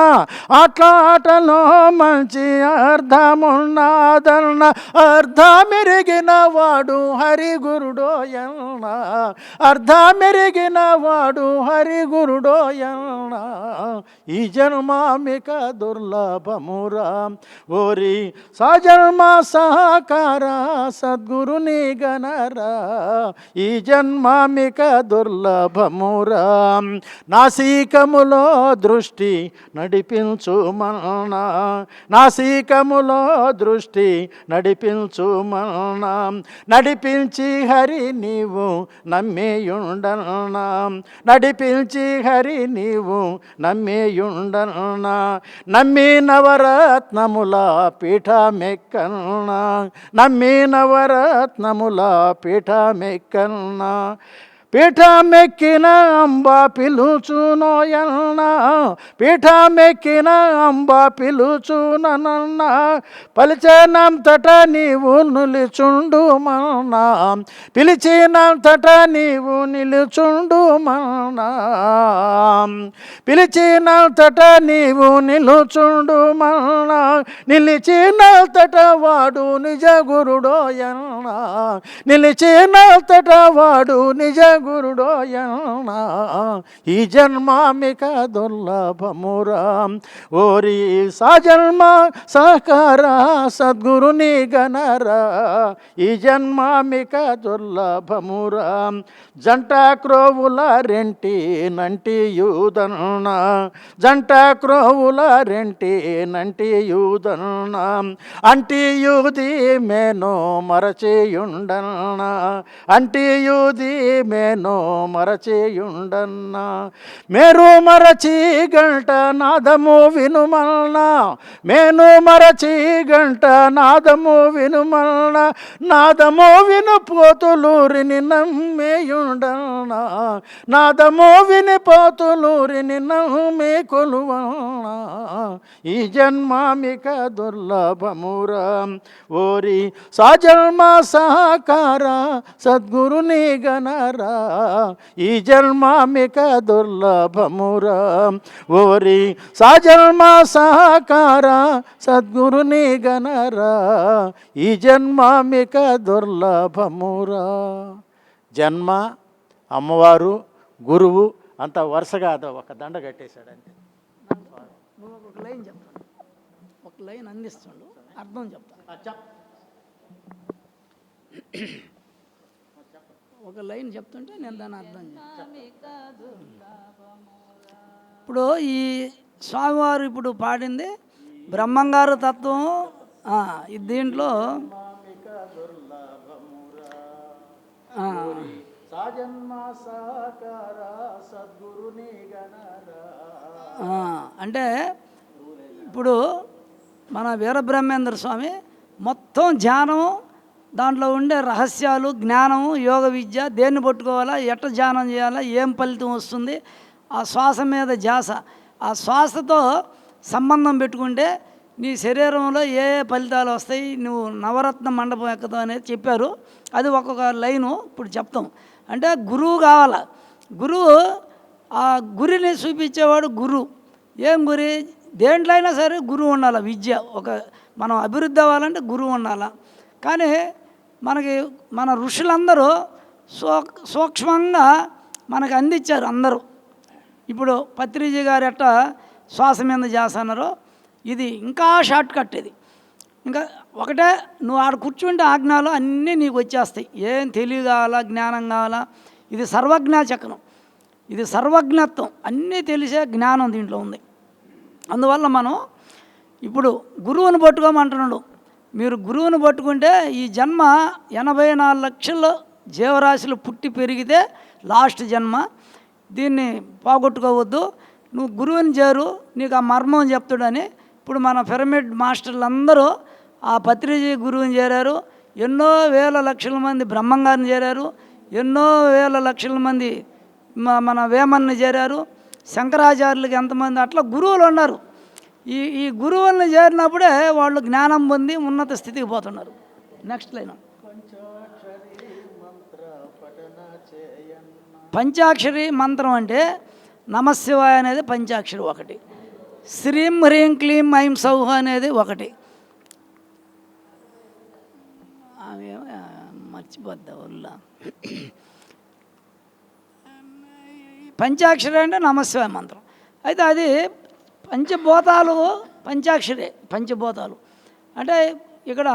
ఆటలాటలో మంచి అర్థమున్నదన్న అర్థమెరిగిన వాడు హరిగురుడోయన్న అర్థమెరిగిన వాడు హరిగురుడోయన్న ఈ జన్మామిక దుర్లభమురా ఓరి సాజన్మ సహకార సద్గురుని గణరా ఈ జన్మామిక దుర్లభమురా. నాసికములో దృష్టి నడిపించుమన్న నాసికములో దృష్టి నడిపించుమన్న నడిపించి హరి నీవు నమ్మేయుండన నడిపించి హరి నీవు నమ్మేయుండన నమ్మి నవరత్నముల పీఠమెక్కన్న నమ్మి నవరత్నముల పీఠమెక్కన్న పీఠమెక్కిన అంబ పిలుచునోయన్న పీఠమెక్కిన అంబ పిలుచునన్న పలిచినంతట నీవు నిలుచుండుమన్నా పిలిచినంతట నీవు నిలుచుండుమన్నా పిలిచినంతట నీవు నిలుచుండుమన్నా నిలిచినంతట వాడు నిజ గురుడోయన్న నిలిచినంతట వాడు నిజ గురుడోయన్న ఈ జన్మామిక దుర్లభమురా ఓరి సాజన్మ సహకార సద్గురుని గణరా ఈ జన్మామిక దుర్లభమురా. జంట క్రోవుల రెంటి నంటి యూదన్న జంట క్రోవుల రెంటి నంటి యూదన్న అంటి యూది మేను మరచియుండన్న అంటి యూది మే మేనో మరచియుండన్నా మేరు మరచి గంట నాదము వినుమల్నా మేను మరచి గంట నాదము వినుమల్నా నాదము విను పోతులూరిని నమ్మేయుండన్నా నాదము విని పోతులూరిని నమ్మే కొలువల్నా ఈ జన్మామిక దుర్లభమురా ఓరి సాజన్మ సహకార సద్గురుని గణరా ఈ జన్మామిక దుర్లభమురా ఓరి సాజన్మ సహకార సద్గురుని గణరా ఈ జన్మామిక దుర్లభమురా. జన్మ, అమ్మవారు, గురువు అంతా వరుసగా అదో ఒక దండ కట్టేశాడంతే. నువ్వు ఒక లైన్ చెప్తాను, ఒక లైన్ అందిస్తుండు, అర్థం చెప్తాను. ఒక లైన్ చెప్తుంటే నేను దాని అర్థం చెప్తాను. ఇప్పుడు ఈ స్వామివారు ఇప్పుడు పాడింది బ్రహ్మంగారు తత్వం. దీంట్లో అంటే ఇప్పుడు మన వీరబ్రహ్మేంద్ర స్వామి మొత్తం ధ్యానం, దాంట్లో ఉండే రహస్యాలు, జ్ఞానము, యోగ విద్య, దేన్ని పట్టుకోవాలా, ఎట్ట ధ్యానం చేయాలా, ఏం ఫలితం వస్తుంది, ఆ శ్వాస మీద ధ్యాస, ఆ శ్వాసతో సంబంధం పెట్టుకుంటే నీ శరీరంలో ఏ ఏ ఫలితాలు వస్తాయి, నువ్వు నవరత్న మండపం ఎక్కుతావు అనేది చెప్పారు. అది ఒక్కొక్క లైను ఇప్పుడు చెప్తాం. అంటే గురువు కావాలా, గురువు ఆ గురిని చూపించేవాడు గురువు. ఏం గురి? దేంట్లో అయినా సరే గురువు ఉండాలి. విద్య ఒక మనం అభివృద్ధి అవ్వాలంటే గురువు ఉండాలి. కానీ మనకి మన ఋషులందరూ సూక్ష్మంగా మనకు అందించారు అందరూ. ఇప్పుడు పత్రిజీ గారు ఎట్ట శ్వాస మీద చేస్తున్నారు, ఇది ఇంకా షార్ట్ కట్. ఇది ఇంకా ఒకటే, నువ్వు ఆడ కూర్చుంటే ఆజ్ఞలు అన్నీ నీకు వచ్చేస్తాయి. ఏం తెలివి కావాలా, జ్ఞానం కావాలా, ఇది సర్వజ్ఞా చక్రం, ఇది సర్వజ్ఞత్వం, అన్నీ తెలిసే జ్ఞానం దీంట్లో ఉంది. అందువల్ల మనం ఇప్పుడు గురువుని పట్టుకోమంటున్నాడు. మీరు గురువుని పట్టుకుంటే ఈ జన్మ 84 లక్షల జీవరాశులు పుట్టి పెరిగితే లాస్ట్ జన్మ, దీన్ని పోగొట్టుకోవద్దు. నువ్వు గురువుని చేరు, నీకు ఆ మర్మం చెప్తాడని. ఇప్పుడు మన పిరమిడ్ మాస్టర్లు అందరూ ఆ పత్రిజీ గురువుని చేరారు. ఎన్నో వేల లక్షల మంది బ్రహ్మంగారిని చేరారు. ఎన్నో వేల లక్షల మంది మన వేమన్ని చేరారు. శంకరాచార్యులకి ఎంతమంది అట్లా గురువులు ఉన్నారు. ఈ గురువులను చేరినప్పుడే వాళ్ళు జ్ఞానం పొంది ఉన్నత స్థితికి పోతున్నారు. నెక్స్ట్ లైన్, పంచాక్షరి మంత్రం అంటే నమశివాయ అనేది పంచాక్షరి ఒకటి, శ్రీం హ్రీం క్లీం ఐం సౌహ అనేది ఒకటి. మర్చిపోద్దా ఉల్లా. పంచాక్షరి అంటే నమశివాయ మంత్రం. అయితే అది పంచభూతాలు పంచాక్షరే. పంచభూతాలు అంటే ఇక్కడ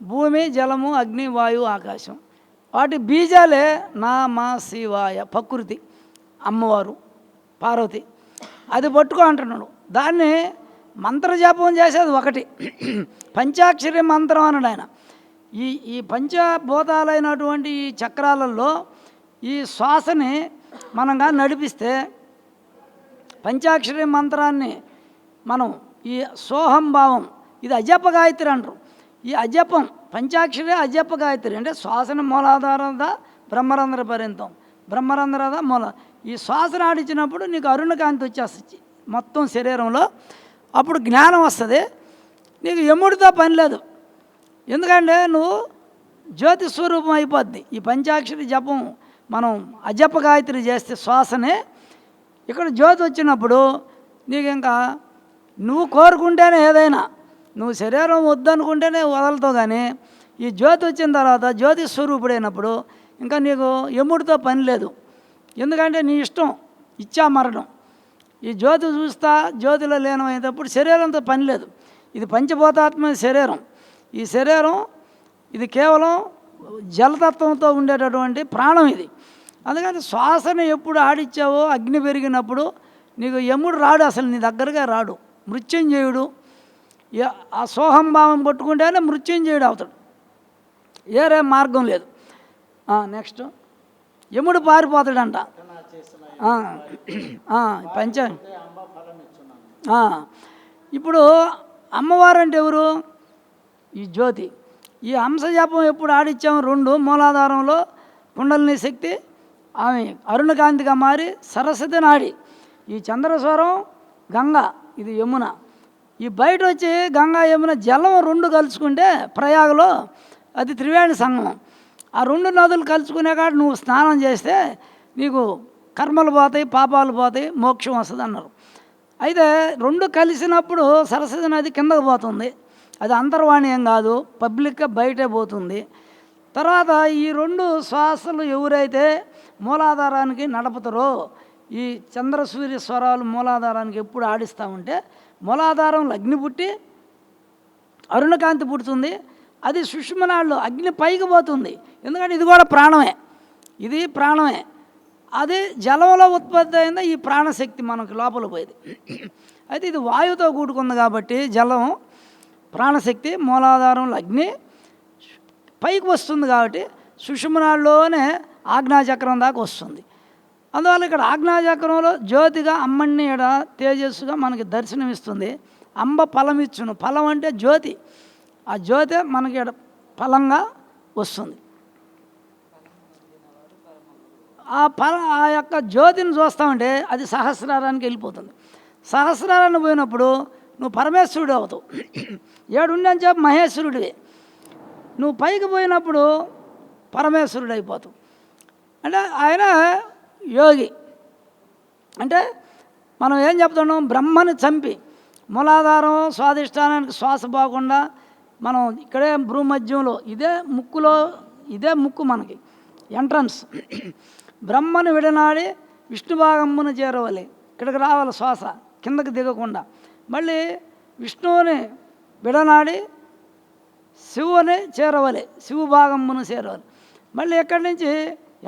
భూమి, జలము, అగ్ని, వాయువు, ఆకాశం, వాటి బీజాలే నా మా శివాయ. ప్రకృతి, అమ్మవారు, పార్వతి, అది పట్టుకో అంటున్నాడు. దాన్ని మంత్రజపం చేసేది ఒకటి, పంచాక్షరి మంత్రం అన్నాడు ఆయన. ఈ పంచభూతాలైనటువంటి ఈ చక్రాలలో ఈ శ్వాసని మనంగా నడిపిస్తే పంచాక్షరి మంత్రాన్ని మనం ఈ సోహం భావం, ఇది అజప గాయత్రి అంటారు. ఈ అజపం పంచాక్షరి అజప గాయత్రి అంటే శ్వాసన మూలాధాರದ బ్రహ్మరంధ్ర పర్యంతం, బ్రహ్మరంధ్ರದ మూల. ఈ శ్వాసను ఆడించినప్పుడు నీకు అరుణకాంతి వచ్చేస్తుంది మొత్తం శరీరంలో. అప్పుడు జ్ఞానం వస్తుంది. నీకు యముడితో పని లేదు, ఎందుకంటే నువ్వు జ్యోతి స్వరూపం అయిపోద్ది. ఈ పంచాక్షరి జపం మనం అజప గాయత్రి చేస్తే శ్వాసనే ఇక్కడ జ్యోతి వచ్చినప్పుడు నీకు ఇంకా నువ్వు కోరుకుంటేనే ఏదైనా, నువ్వు శరీరం వద్దనుకుంటేనే వదలతావు. కానీ ఈ జ్యోతి వచ్చిన తర్వాత జ్యోతి స్వరూపుడైనప్పుడు ఇంకా నీకు యముడితో పని లేదు. ఎందుకంటే నీ ఇష్టం, ఇచ్చా మరణం. ఈ జ్యోతి చూస్తా జ్యోతిలో లీనమైనప్పుడు శరీరంతో పని లేదు. ఇది పంచభూతాత్మ శరీరం. ఈ శరీరం ఇది కేవలం జలతత్వంతో ఉండేటటువంటి ప్రాణం ఇది. అందుకని శ్వాసను ఎప్పుడు ఆడిచ్చావో అగ్ని పెరిగినప్పుడు నీకు యముడు రాడు, అసలు నీ దగ్గరగా రాడు. మృత్యుంజయుడు ఆ సోహంభావం పట్టుకుంటేనే మృత్యుంజయుడు అవుతాడు, ఏరే మార్గం లేదు. నెక్స్ట్ యముడు పారిపోతాడంట. పంచ ఇప్పుడు అమ్మవారు అంటే ఎవరు? ఈ జ్యోతి. ఈ హంసజాపం ఎప్పుడు ఆడిచ్చాము? 2 మూలాధారంలో కుండలిని శక్తి ఆమె అరుణకాంతిగా మారి సరస్వతి నాడి, ఈ చంద్రస్వరం గంగా, ఇది యమున. ఈ బయట వచ్చి గంగా యమున జలం 2 కలుసుకుంటే ప్రయాగలో అది త్రివేణి సంగమం. ఆ 2 నదులు కలుసుకునే కాడ నువ్వు స్నానం చేస్తే నీకు కర్మలు పోతాయి, పాపాలు పోతాయి, మోక్షం వస్తుంది అన్నారు. అయితే 2 కలిసినప్పుడు సరస్వతి నది కిందకు పోతుంది. అది అంతర్వాణి ఏం కాదు, పబ్లిక్గా బయటే పోతుంది. తర్వాత ఈ 2 శ్వాసలు ఎవరైతే మూలాధారానికి నడుపుతారో, ఈ చంద్ర సూర్య స్వరాలు మూలాధారానికి ఎప్పుడు ఆడిస్తూ ఉంటే మూలాధారంలో అగ్ని పుట్టి అరుణకాంతి పుడుతుంది. అది సుష్మనాళ్ళు అగ్ని పైకి పోతుంది, ఎందుకంటే ఇది కూడా ప్రాణమే, ఇది ప్రాణమే. అది జలంలో ఉత్పత్తి అయింది ఈ ప్రాణశక్తి మనకు లోపల పోయేది. అయితే ఇది వాయువుతో కూడుకుంది కాబట్టి జలం ప్రాణశక్తి, మూలాధారంలో అగ్ని పైకి వస్తుంది కాబట్టి సుషుమ్నాల్లోనే ఆజ్ఞాచక్రం దాకా వస్తుంది. అందువల్ల ఇక్కడ ఆజ్ఞాచక్రంలో జ్యోతిగా అమ్మని ఈడ తేజస్సుగా మనకి దర్శనమిస్తుంది. అంబ ఫలం ఇచ్చును. ఫలం అంటే జ్యోతి. ఆ జ్యోతి మనకి ఈడ ఫలంగా వస్తుంది. ఆ యొక్క జ్యోతిని చూస్తామంటే అది సహస్రారానికి వెళ్ళిపోతుంది. సహస్రారాన్ని పోయినప్పుడు నువ్వు పరమేశ్వరుడు అవుతావు. 7 ఉండని చెప్పి మహేశ్వరుడివి. నువ్వు పైకి పోయినప్పుడు పరమేశ్వరుడు అయిపోతావు. అంటే ఆయన యోగి. అంటే మనం ఏం చెప్తున్నాం? బ్రహ్మని చంపి మూలాధారం స్వాధిష్టానానికి శ్వాస పోకుండా మనం ఇక్కడే భూమధ్యంలో ఇదే ముక్కు మనకి ఎంట్రన్స్. బ్రహ్మను విడనాడి విష్ణు భాగమును చేరవాలి. ఇక్కడికి రావాలి శ్వాస కిందకి దిగకుండా. మళ్ళీ విష్ణువుని విడనాడి శివుని చేరవాలి, శివు భాగమును చేరవాలి. మళ్ళీ ఎక్కడి నుంచి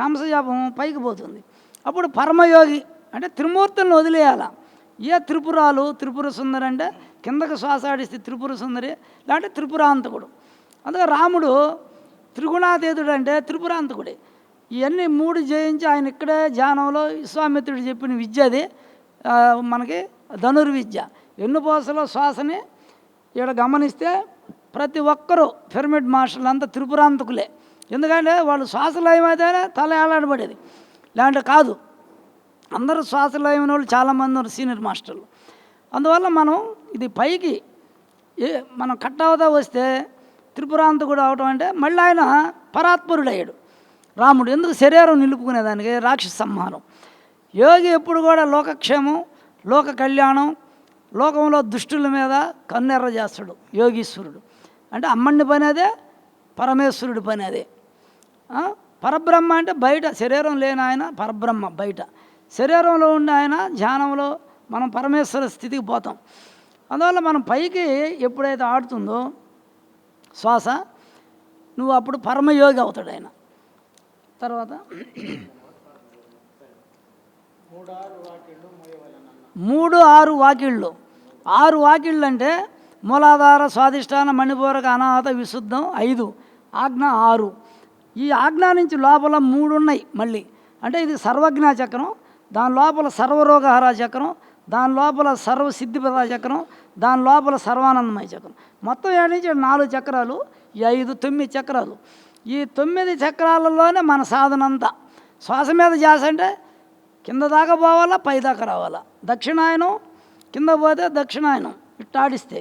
హంసజాపం పైకి పోతుంది. అప్పుడు పరమయోగి అంటే త్రిమూర్తులను వదిలేయాల. త్రిపుర సుందరి అంటే కిందకు శ్వాస ఆడిస్తే త్రిపుర సుందరి, లేదంటే త్రిపురాంతకుడు. అందుకే రాముడు త్రిగుణాతీతుడు అంటే త్రిపురాంతకుడే. ఇవన్నీ 3 జయించి ఆయన ఇక్కడే ధ్యానంలో విశ్వామిత్రుడు చెప్పిన విద్య అది మనకి ధనుర్విద్య. ఎన్నుపోసలో శ్వాసని ఇక్కడ గమనిస్తే ప్రతి ఒక్కరూ పిరమిడ్ మాస్టర్లు అంతా త్రిపురాంతకులే. ఎందుకంటే వాళ్ళు శ్వాసలయమైతేనే తల ఏలాడబడేది, లేదంటే కాదు. అందరూ శ్వాసలయమైన వాళ్ళు చాలామంది ఉన్నారు సీనియర్ మాస్టర్లు. అందువల్ల మనం ఇది పైకి మనం కట్ అవుతా వస్తే త్రిపురాంతకుడు అవటం అంటే మళ్ళీ ఆయన పరాత్పరుడు అయ్యాడు రాముడు. ఎందుకు? శరీరం నిలుపుకునేదానికి, రాక్షస సంహారం. యోగి ఎప్పుడు కూడా లోకక్షేమం, లోక కళ్యాణం, లోకంలో దుష్టుల మీద కన్నెర్ర చేస్తాడు యోగీశ్వరుడు. అంటే అమ్మని పని అదే, పరమేశ్వరుడి పని అదే. పరబ్రహ్మ అంటే బయట శరీరం లేని ఆయన పరబ్రహ్మ బయట. శరీరంలో ఉండే ఆయన ధ్యానంలో మనం పరమేశ్వర స్థితికి పోతాం. అందువల్ల మనం పైకి ఎప్పుడైతే ఆడుతుందో శ్వాస, నువ్వు అప్పుడు పరమయోగి అవుతాడు ఆయన. తర్వాత 3-6 వాకిళ్ళు. 6 వాకిళ్ళు అంటే మూలాధార, స్వాధిష్టాన, మణిపూరక, అనాహత, విశుద్ధం 5, ఆజ్ఞ 6. ఈ ఆజ్ఞ నుంచి లోపల 3 ఉన్నాయి మళ్ళీ. అంటే ఇది సర్వజ్ఞా చక్రం, దాని లోపల సర్వరోగహర చక్రం, దాని లోపల సర్వసిద్ధిపద చక్రం, దాని లోపల సర్వానందమయ చక్రం. మొత్తం 7 నుంచి 4 చక్రాలు, ఈ 5 9 చక్రాలు. ఈ 9 చక్రాలలోనే మన సాధన అంతా. శ్వాస మీద ధ్యాస అంటే కింద దాకా పోవాలా, పై దాకా రావాలా. దక్షిణాయనం కింద పోతే దక్షిణాయనం ఇట్టు ఆడిస్తే,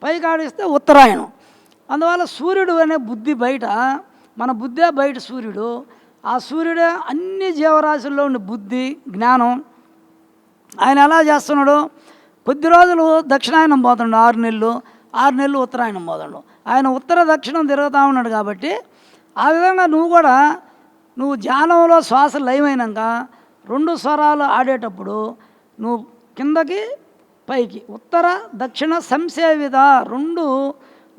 పైకి ఆడిస్తే ఉత్తరాయణం. అందువల్ల సూర్యుడు అనే బుద్ధి బయట, మన బుద్ధే బయట సూర్యుడు. ఆ సూర్యుడే అన్ని జీవరాశుల్లో ఉండే బుద్ధి, జ్ఞానం. ఆయన ఎలా చేస్తున్నాడు? కొద్ది రోజులు దక్షిణాయనం పోతుండు 6 నెలలు, 6 నెలలు ఉత్తరాయణం పోతుండు. ఆయన ఉత్తర దక్షిణం తిరుగుతూ ఉన్నాడు కాబట్టి ఆ విధంగా నువ్వు ధ్యానంలో శ్వాస లయమైనాక 2 స్వరాలు ఆడేటప్పుడు నువ్వు కిందకి పైకి ఉత్తర దక్షిణ సంసేవిత 2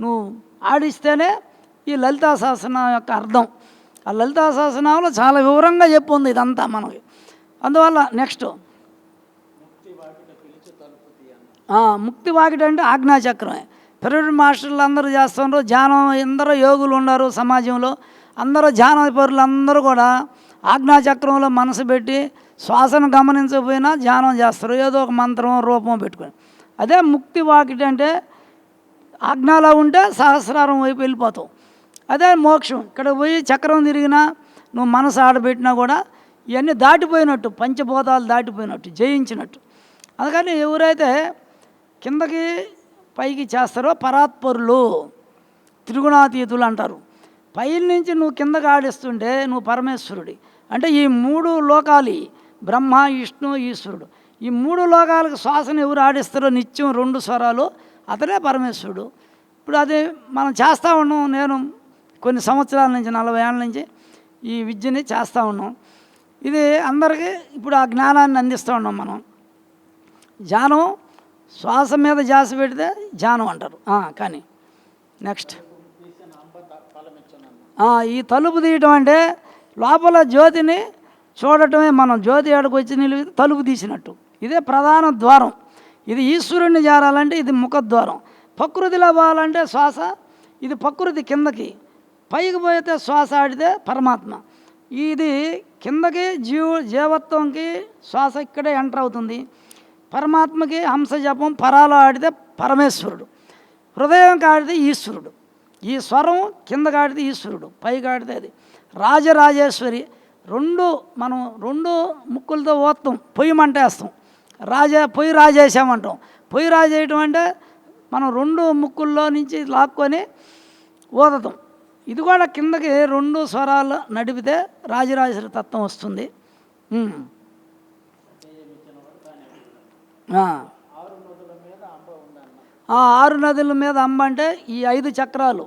నువ్వు ఆడిస్తేనే ఈ లలితా సహస్రనామం యొక్క అర్థం. ఆ లలితా సహస్రనామంలో చాలా వివరంగా చెప్పుంది ఇదంతా మనకి. అందువల్ల నెక్స్ట్ ముక్తి వాకిట అంటే ఆజ్ఞాచక్రమే. పిరమిడ్ మాస్టర్లు అందరూ చేస్తున్నారు ధ్యానం. ఎందరో యోగులు ఉన్నారు సమాజంలో, అందరూ ధ్యాన పరులు అందరూ కూడా ఆజ్ఞాచక్రంలో మనసు పెట్టి శ్వాసను గమనించకపోయినా ధ్యానం చేస్తారు, ఏదో ఒక మంత్రం రూపం పెట్టుకొని. అదే ముక్తి వాకిటి అంటే ఆజ్ఞలో ఉంటే సహస్రారం వైపు వెళ్ళిపోతావు. అదే మోక్షం. ఇక్కడ పోయి చక్రం తిరిగినా నువ్వు మనసు ఆడబెట్టినా కూడా ఇవన్నీ దాటిపోయినట్టు, పంచభూతాలు దాటిపోయినట్టు, జయించినట్టు. అందుకని ఎవరైతే కిందకి పైకి చేస్తారో పరాత్పరులు, త్రిగుణాతీతులు అంటారు. పై నుంచి నువ్వు కిందకి ఆడిస్తుంటే నువ్వు పరమేశ్వరుడి. అంటే ఈ 3 లోకాలు, బ్రహ్మ, విష్ణు, ఈశ్వరుడు, ఈ 3 లోకాలకు శ్వాసను ఎవరు ఆడిస్తారో నిత్యం 2 స్వరాలు, అతనే పరమేశ్వరుడు. ఇప్పుడు అది మనం చేస్తూ ఉన్నాం. నేను కొన్ని సంవత్సరాల నుంచి 40 ఏళ్ళ నుంచి ఈ విద్యని చేస్తూ ఉన్నాం. ఇది అందరికీ ఇప్పుడు ఆ జ్ఞానాన్ని అందిస్తూ ఉన్నాం మనం. ధ్యానం శ్వాస మీద ధ్యాస పెడితే ధ్యానం అంటారు. కానీ నెక్స్ట్ ఈ తలుపు తీయటం అంటే లోపల జ్యోతిని చూడటమే. మనం జ్యోతి ఏడకు వచ్చి నిలిపి తలుపు తీసినట్టు. ఇదే ప్రధాన ద్వారం. ఇది ఈశ్వరుణ్ణి చేరాలంటే ఇది ముఖద్వారం. ప్రకృతిలో పోవాలంటే శ్వాస, ఇది ప్రకృతి కిందకి, పైకి పోయితే శ్వాస ఆడితే పరమాత్మ. ఇది కిందకి జీవత్వంకి శ్వాస ఇక్కడే ఎంటర్ అవుతుంది. పరమాత్మకి హంస జపం పరాలో ఆడితే పరమేశ్వరుడు, హృదయం ఆడితే ఈశ్వరుడు. ఈ స్వరం కిందకి ఆడితే ఈశ్వరుడు, పైకి ఆడితే అది రాజరాజేశ్వరి. మనం 2 ముక్కులతో ఓత్తాం, పొయ్యి మంటేస్తాం. పొయ్యి రాజేసామంటాం. పొయ్యి రాజేయటం అంటే మనం 2 ముక్కుల్లో నుంచి లాక్కొని ఊదతాం. ఇది కూడా కిందకి 2 స్వరాలు నడిపితే రాజరాజేశ్వరి తత్వం వస్తుంది. 6 నదుల మీద అంబ అంటే ఈ 5 చక్రాలు,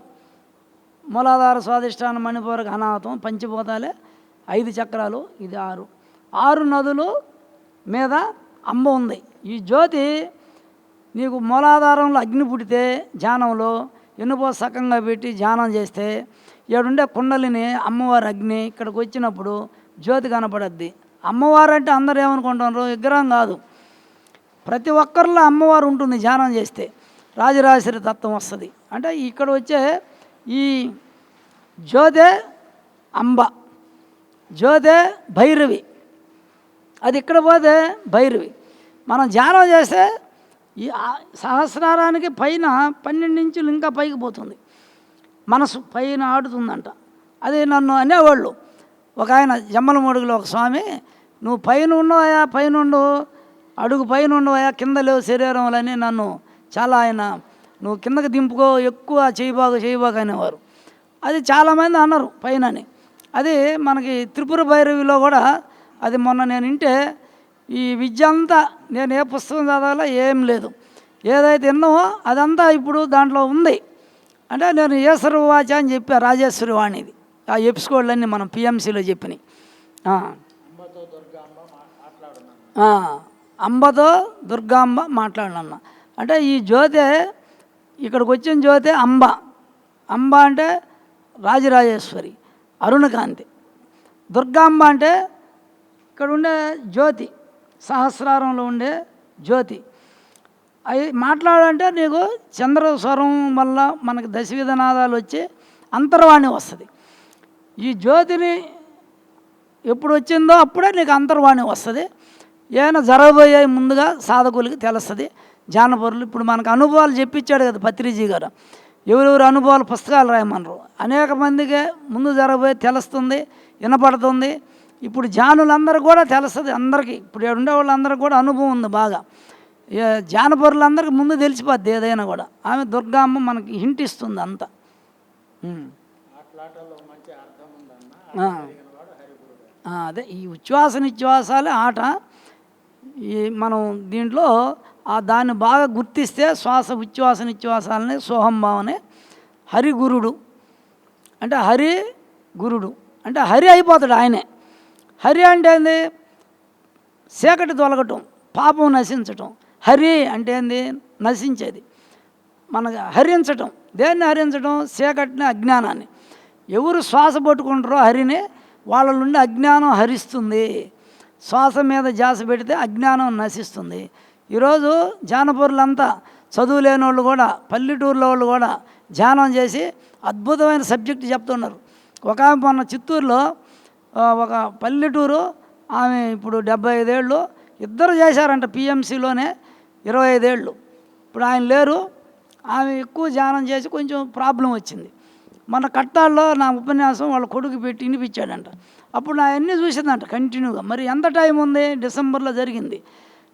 మూలాధార, స్వాధిష్టాన, మణిపూరక, అనాహతం, పంచభూతాలే 5 చక్రాలు. ఇది 6 నదులు మీద అంబ ఉంది. ఈ జ్యోతి నీకు మూలాధారంలో అగ్ని పుడితే ధ్యానంలో ఎన్నుపో సకంగా పెట్టి ధ్యానం చేస్తే ఏడుండే కుండలిని అమ్మవారి అగ్ని ఇక్కడికి వచ్చినప్పుడు జ్యోతి కనపడద్ది. అమ్మవారు అంటే అందరూ ఏమనుకుంటున్నారు, విగ్రహం కాదు. ప్రతి ఒక్కరిలో అమ్మవారు ఉంటుంది. ధ్యానం చేస్తే రాజరాజేశ్వరి తత్వం వస్తుంది. అంటే ఇక్కడ వచ్చే ఈ జ్యోతే అంబ, జ్యోతే భైరవి. అది ఇక్కడ పోతే భైరవి. మనం ధ్యానం చేస్తే ఈ సహస్రారానికి పైన 12 ఇంచులు ఇంకా పైకి పోతుంది. మనసు పైన ఆడుతుందంట. అది నన్ను అనేవాళ్ళు. ఒక ఆయన జమ్మలమడుగులో ఒక స్వామి, నువ్వు పైన ఉండవయా, పైన ఉండు, అడుగు పైన ఉండవయా, కింద లేవు శరీరంలని నన్ను చాలా ఆయన, నువ్వు కిందకి దింపుకో, ఎక్కువ చేయబాగు అనేవారు. అది చాలామంది అన్నారు పైనని. అది మనకి త్రిపుర భైరవిలో కూడా అది మొన్న నేను వింటే, ఈ విద్య అంతా నేను ఏ పుస్తకం చదవాలో ఏం లేదు, ఏదైతే విన్నామో అదంతా ఇప్పుడు దాంట్లో ఉంది. అంటే నేను ఈశ్వర వాచ అని చెప్పా, రాజేశ్వరి వాణిది. ఆ ఎపిసోడ్లన్నీ మనం పిఎంసీలో చెప్పినాయి. అంబతో దుర్గాంబ మాట్లాడనన్న. అంటే ఈ జ్యోతే ఇక్కడికి వచ్చిన జ్యోతే అంబ. అంబ అంటే రాజరాజేశ్వరి, అరుణకాంతి. దుర్గాంబ అంటే ఇక్కడ ఉండే జ్యోతి, సహస్రారంలో ఉండే జ్యోతి. అవి మాట్లాడాలంటే నీకు చంద్రస్వరం వల్ల మనకి దశవిధనాదాలు వచ్చి అంతర్వాణి వస్తుంది. ఈ జ్యోతిని ఎప్పుడు వచ్చిందో అప్పుడే నీకు అంతర్వాణి వస్తుంది. ఏమైనా జరగబోయే ముందుగా సాధకులకి తెలుస్తుంది. జానపరులు ఇప్పుడు మనకు అనుభవాలు చెప్పించాడు కదా పత్రిజీ గారు. ఎవరెవరు అనుభవాలు పుస్తకాలు రాయమన్నారు. అనేక మందికి ముందు జరగబోయే తెలుస్తుంది, వినపడుతుంది. ఇప్పుడు జానులందరూ కూడా తెలుస్తుంది అందరికీ. ఇప్పుడు ఉండే వాళ్ళందరికీ కూడా అనుభవం ఉంది బాగా. జానపరులందరికీ ముందు తెలిసిపోద్ది ఏదైనా కూడా. ఆమె దుర్గామ్మ మనకి హింట్ ఇస్తుంది అంతా. అదే ఈ ఉచ్ఛ్వాస నిశ్వాసాలే ఆట. ఈ మనం దీంట్లో దాన్ని బాగా గుర్తిస్తే శ్వాస ఉచ్ఛ్వాస నిశ్వాసాలని సోహంభావనే హరి గురుడు. అంటే హరి గురుడు అంటే హరి అయిపోతాడు ఆయనే. హరి అంటే ఏంది? చీకటి తొలగటం, పాపం నశించటం. హరి అంటే ఏంది? నశించేది, మనకు హరించటం. దేన్ని హరించటం? చీకటిని, అజ్ఞానాన్ని. ఎవరు శ్వాస పట్టుకుంటారో హరిని, వాళ్ళ నుండి అజ్ఞానం హరిస్తుంది. శ్వాస మీద ధ్యాస పెడితే అజ్ఞానం నశిస్తుంది. ఈరోజు జానపరులంతా చదువు లేని వాళ్ళు కూడా, పల్లెటూరులో వాళ్ళు కూడా ధ్యానం చేసి అద్భుతమైన సబ్జెక్టు చెప్తున్నారు. ఒక మొన్న చిత్తూరులో ఒక పల్లెటూరు ఆమె ఇప్పుడు 75 ఏళ్ళు, ఇద్దరు చేశారంట పిఎంసిలోనే 25 ఏళ్ళు. ఇప్పుడు ఆయన లేరు. ఆమె ఎక్కువ ధ్యానం చేసి కొంచెం ప్రాబ్లం వచ్చింది. మన కట్టాల్లో నా ఉపన్యాసం వాళ్ళ కొడుకు పెట్టి వినిపించాడంట. అప్పుడు నా అన్నీ చూసిందంట కంటిన్యూగా. మరి ఎంత టైం ఉంది? డిసెంబర్లో జరిగింది.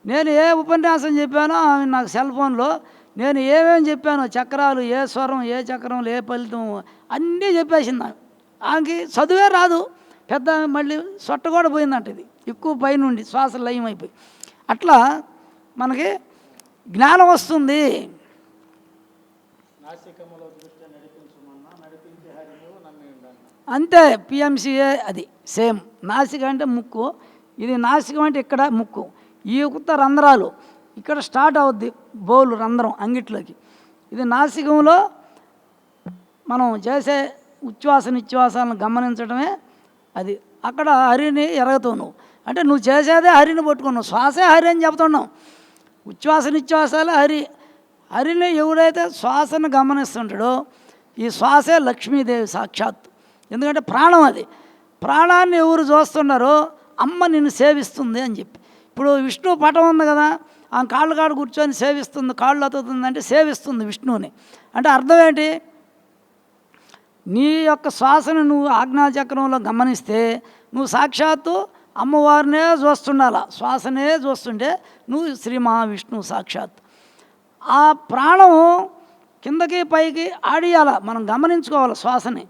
నేను ఏ ఉపన్యాసం చెప్పానో ఆమె నాకు సెల్ ఫోన్లో నేను ఏమేమి చెప్పానో, చక్రాలు, ఏ స్వరం, ఏ చక్రంలో ఏ ఫలితం అన్నీ చెప్పేసింది. ఆమెకి చదువే రాదు, పెద్ద మళ్ళీ సొట్ట కూడా పోయిందంట. ఇది ఎక్కువ పైనుండి శ్వాస లయం అయిపోయి అట్లా మనకి జ్ఞానం వస్తుంది. అంతే పిఎంసిఏ అది సేమ్. నాసిక అంటే ముక్కు, ఇది నాసికం అంటే ఇక్కడ ముక్కు, ఈ కొత్త రంధ్రాలు ఇక్కడ స్టార్ట్ అవుద్ది బౌలు రంధ్రం అంగిట్లోకి. ఇది నాసికంలో మనం చేసే ఉచ్ఛ్వాస నిశ్వాసాలను గమనించడమే అది. అక్కడ హరిని ఎరగతావు నువ్వు, అంటే నువ్వు చేసేదే హరిని పట్టుకున్నావు. శ్వాసే హరి అని చెప్తున్నావు. ఉచ్ఛ్వాస నిశ్వాసాలు హరి. హరిని ఎవరైతే శ్వాసను గమనిస్తుంటాడో ఈ శ్వాసే లక్ష్మీదేవి సాక్షాత్. ఎందుకంటే ప్రాణం అది. ప్రాణాన్ని ఎవరు చూస్తున్నారో అమ్మ నిన్ను సేవిస్తుంది అని చెప్పి. ఇప్పుడు విష్ణు పటం ఉంది కదా, ఆ కాళ్ళు కాడు కూర్చొని సేవిస్తుంది, కాళ్ళు అతుకుతుంది అంటే సేవిస్తుంది విష్ణువుని. అంటే అర్థం ఏంటి? నీ యొక్క శ్వాసను నువ్వు ఆజ్ఞాచక్రంలో గమనిస్తే నువ్వు సాక్షాత్తు అమ్మవారినే చూస్తుండాల. శ్వాసనే చూస్తుంటే నువ్వు శ్రీ మహావిష్ణువు సాక్షాత్. ఆ ప్రాణము కిందకి పైకి ఆడియాల, మనం గమనించుకోవాలి. శ్వాసని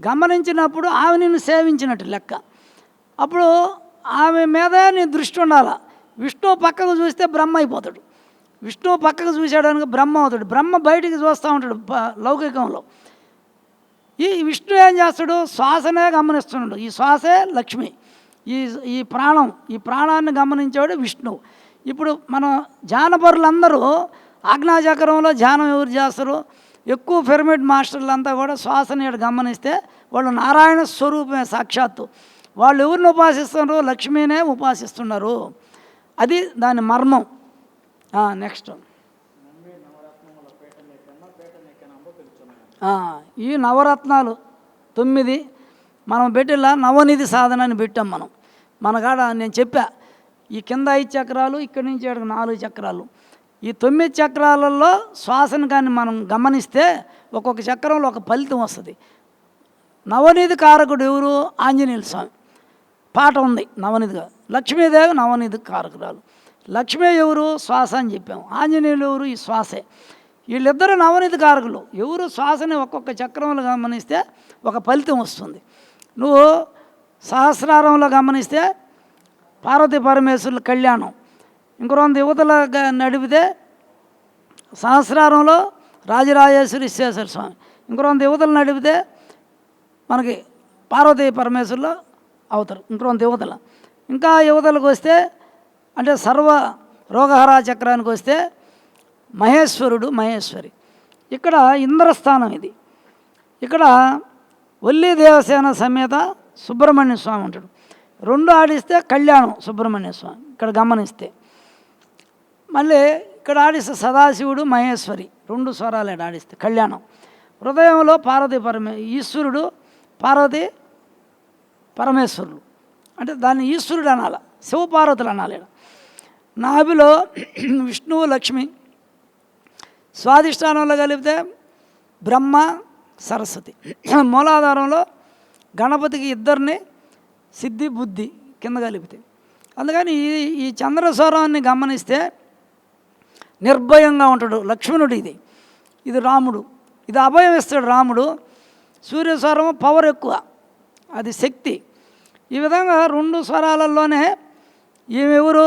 గమనించినప్పుడు ఆమె నిన్ను సేవించినట్టు లెక్క. అప్పుడు ఆమె మీదే నీ దృష్టి ఉండాల. విష్ణువు పక్కకు చూస్తే బ్రహ్మ అయిపోతాడు. విష్ణువు పక్కకు చూసేయడానికి బ్రహ్మ అవుతాడు. బ్రహ్మ బయటికి చూస్తూ ఉంటాడు లౌకికంలో. ఈ విష్ణు ఏం చేస్తాడు? శ్వాసనే గమనిస్తున్నాడు. ఈ శ్వాసే లక్ష్మి, ఈ ప్రాణం, ఈ ప్రాణాన్ని గమనించేవాడు విష్ణువు. ఇప్పుడు మనం ధ్యానపరులందరూ ఆజ్ఞాచక్రంలో ధ్యానం ఎవరు చేస్తారు? ఎక్కువ పిరమిడ్ మాస్టర్లు అంతా కూడా శ్వాసని గమనిస్తే వాళ్ళు నారాయణ స్వరూపమే సాక్షాత్తు. వాళ్ళు ఎవరిని ఉపాసిస్తున్నారు? లక్ష్మీనే ఉపాసిస్తున్నారు. అది దాని మర్మం. నెక్స్ట్ ఈ నవరత్నాలు 9 మనం పెట్టిలా నవనిధి సాధన అని పెట్టాం మనం. మన కాడ నేను చెప్పా, ఈ కింద 5 చక్రాలు, ఇక్కడి నుంచి 4 చక్రాలు. ఈ 9 చక్రాలలో శ్వాసను కానీ మనం గమనిస్తే ఒక్కొక్క చక్రంలో ఒక ఫలితం వస్తుంది. నవనిధి కారకుడు ఎవరు? ఆంజనేయుల స్వామి. పాట ఉంది నవనిధిగా. లక్ష్మీదేవి నవనిధి కారకురాలు. లక్ష్మీ ఎవరు? శ్వాస అని చెప్పాము. ఆంజనేయులు ఎవరు? ఈ శ్వాసే. వీళ్ళిద్దరూ నవనిధి కారకులు. ఎవరు? శ్వాసని ఒక్కొక్క చక్రంలో గమనిస్తే ఒక ఫలితం వస్తుంది. నువ్వు సహస్రారంలో గమనిస్తే పార్వతీ పరమేశ్వరుల కళ్యాణం, ఇంకో 2 యువతల నడిపితే సహస్రారంలో రాజరాజేశ్వరి విశ్వేశ్వర స్వామి, ఇంకో 2 యువతలు నడిపితే మనకి పార్వతీ పరమేశ్వరులు అవుతారు. ఇంకో 2 యువతల. ఇంకా యువతలకు వస్తే అంటే సర్వ రోగహరా చక్రానికి వస్తే మహేశ్వరుడు, మహేశ్వరి. ఇక్కడ ఇంద్రస్థానం ఇది. ఇక్కడ వల్లి దేవసేన సమేత సుబ్రహ్మణ్య స్వామి ఉంటాడు. 2 ఆడిస్తే కళ్యాణం సుబ్రహ్మణ్య స్వామి. ఇక్కడ గమనిస్తే మళ్ళీ ఇక్కడ ఆడిస్తే సదాశివుడు, మహేశ్వరి 2 స్వరాలు ఆడిస్తే కళ్యాణం. హృదయంలో పార్వతీ ఈశ్వరుడు, పార్వతీ పరమేశ్వరులు. అంటే దాన్ని ఈశ్వరుడు అనాల, శివపార్వతులు అనాలి. నాభిలో విష్ణువు, లక్ష్మి. స్వాధిష్టానంలో కలిపితే బ్రహ్మ, సరస్వతి. మూలాధారంలో గణపతికి 2 సిద్ధి, బుద్ధి కింద కలిపితే. అందుకని ఈ చంద్రస్వరాన్ని గమనిస్తే నిర్భయంగా ఉంటాడు లక్ష్మణుడు. ఇది రాముడు. ఇది అభయం ఇస్తాడు రాముడు. సూర్యస్వరం పవర్ ఎక్కువ, అది శక్తి. ఈ విధంగా 2 స్వరాలలోనే ఈమె ఎవరు?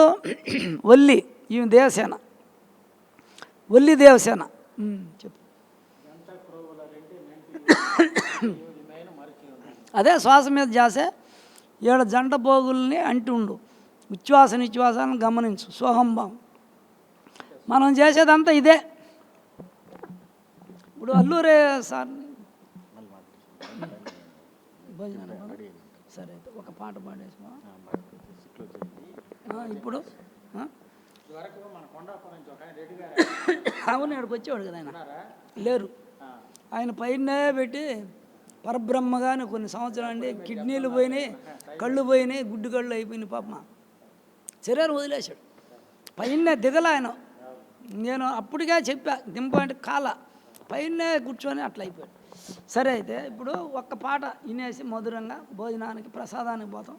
వల్లి, ఈమె దేవసేన, వల్లి దేవసేన. చెప్పు. అదే శ్వాస మీద చేసే 7 జంట పోగుల్ని అంటి ఉండు. ఉచ్ఛ్వాస నిశ్వాసాలను గమనించు. సోహంభావం మనం చేసేదంతా ఇదే. ఇప్పుడు అల్లూరే సార్ సరే ఒక పాట పాడేసా ఇప్పుడు. అవును, ఇక్కడికి వచ్చేవాడు కదా ఆయన. లేరు, ఆయన పైనే పెట్టి పరబ్రహ్మగానే కొన్ని సంవత్సరాలు అండి కిడ్నీలు పోయినాయి, కళ్ళు పోయినాయి, గుడ్డు కళ్ళు అయిపోయినాయి పాప. శరీరం వదిలేశాడు, పైన దిగల ఆయన. నేను అప్పటికే చెప్పా దింపంటే కాల పైనే కూర్చొని అట్లా అయిపోయాడు. సరే అయితే ఇప్పుడు ఒక్క పాట వినేసి మధురంగా భోజనానికి ప్రసాదానికి పోతాం.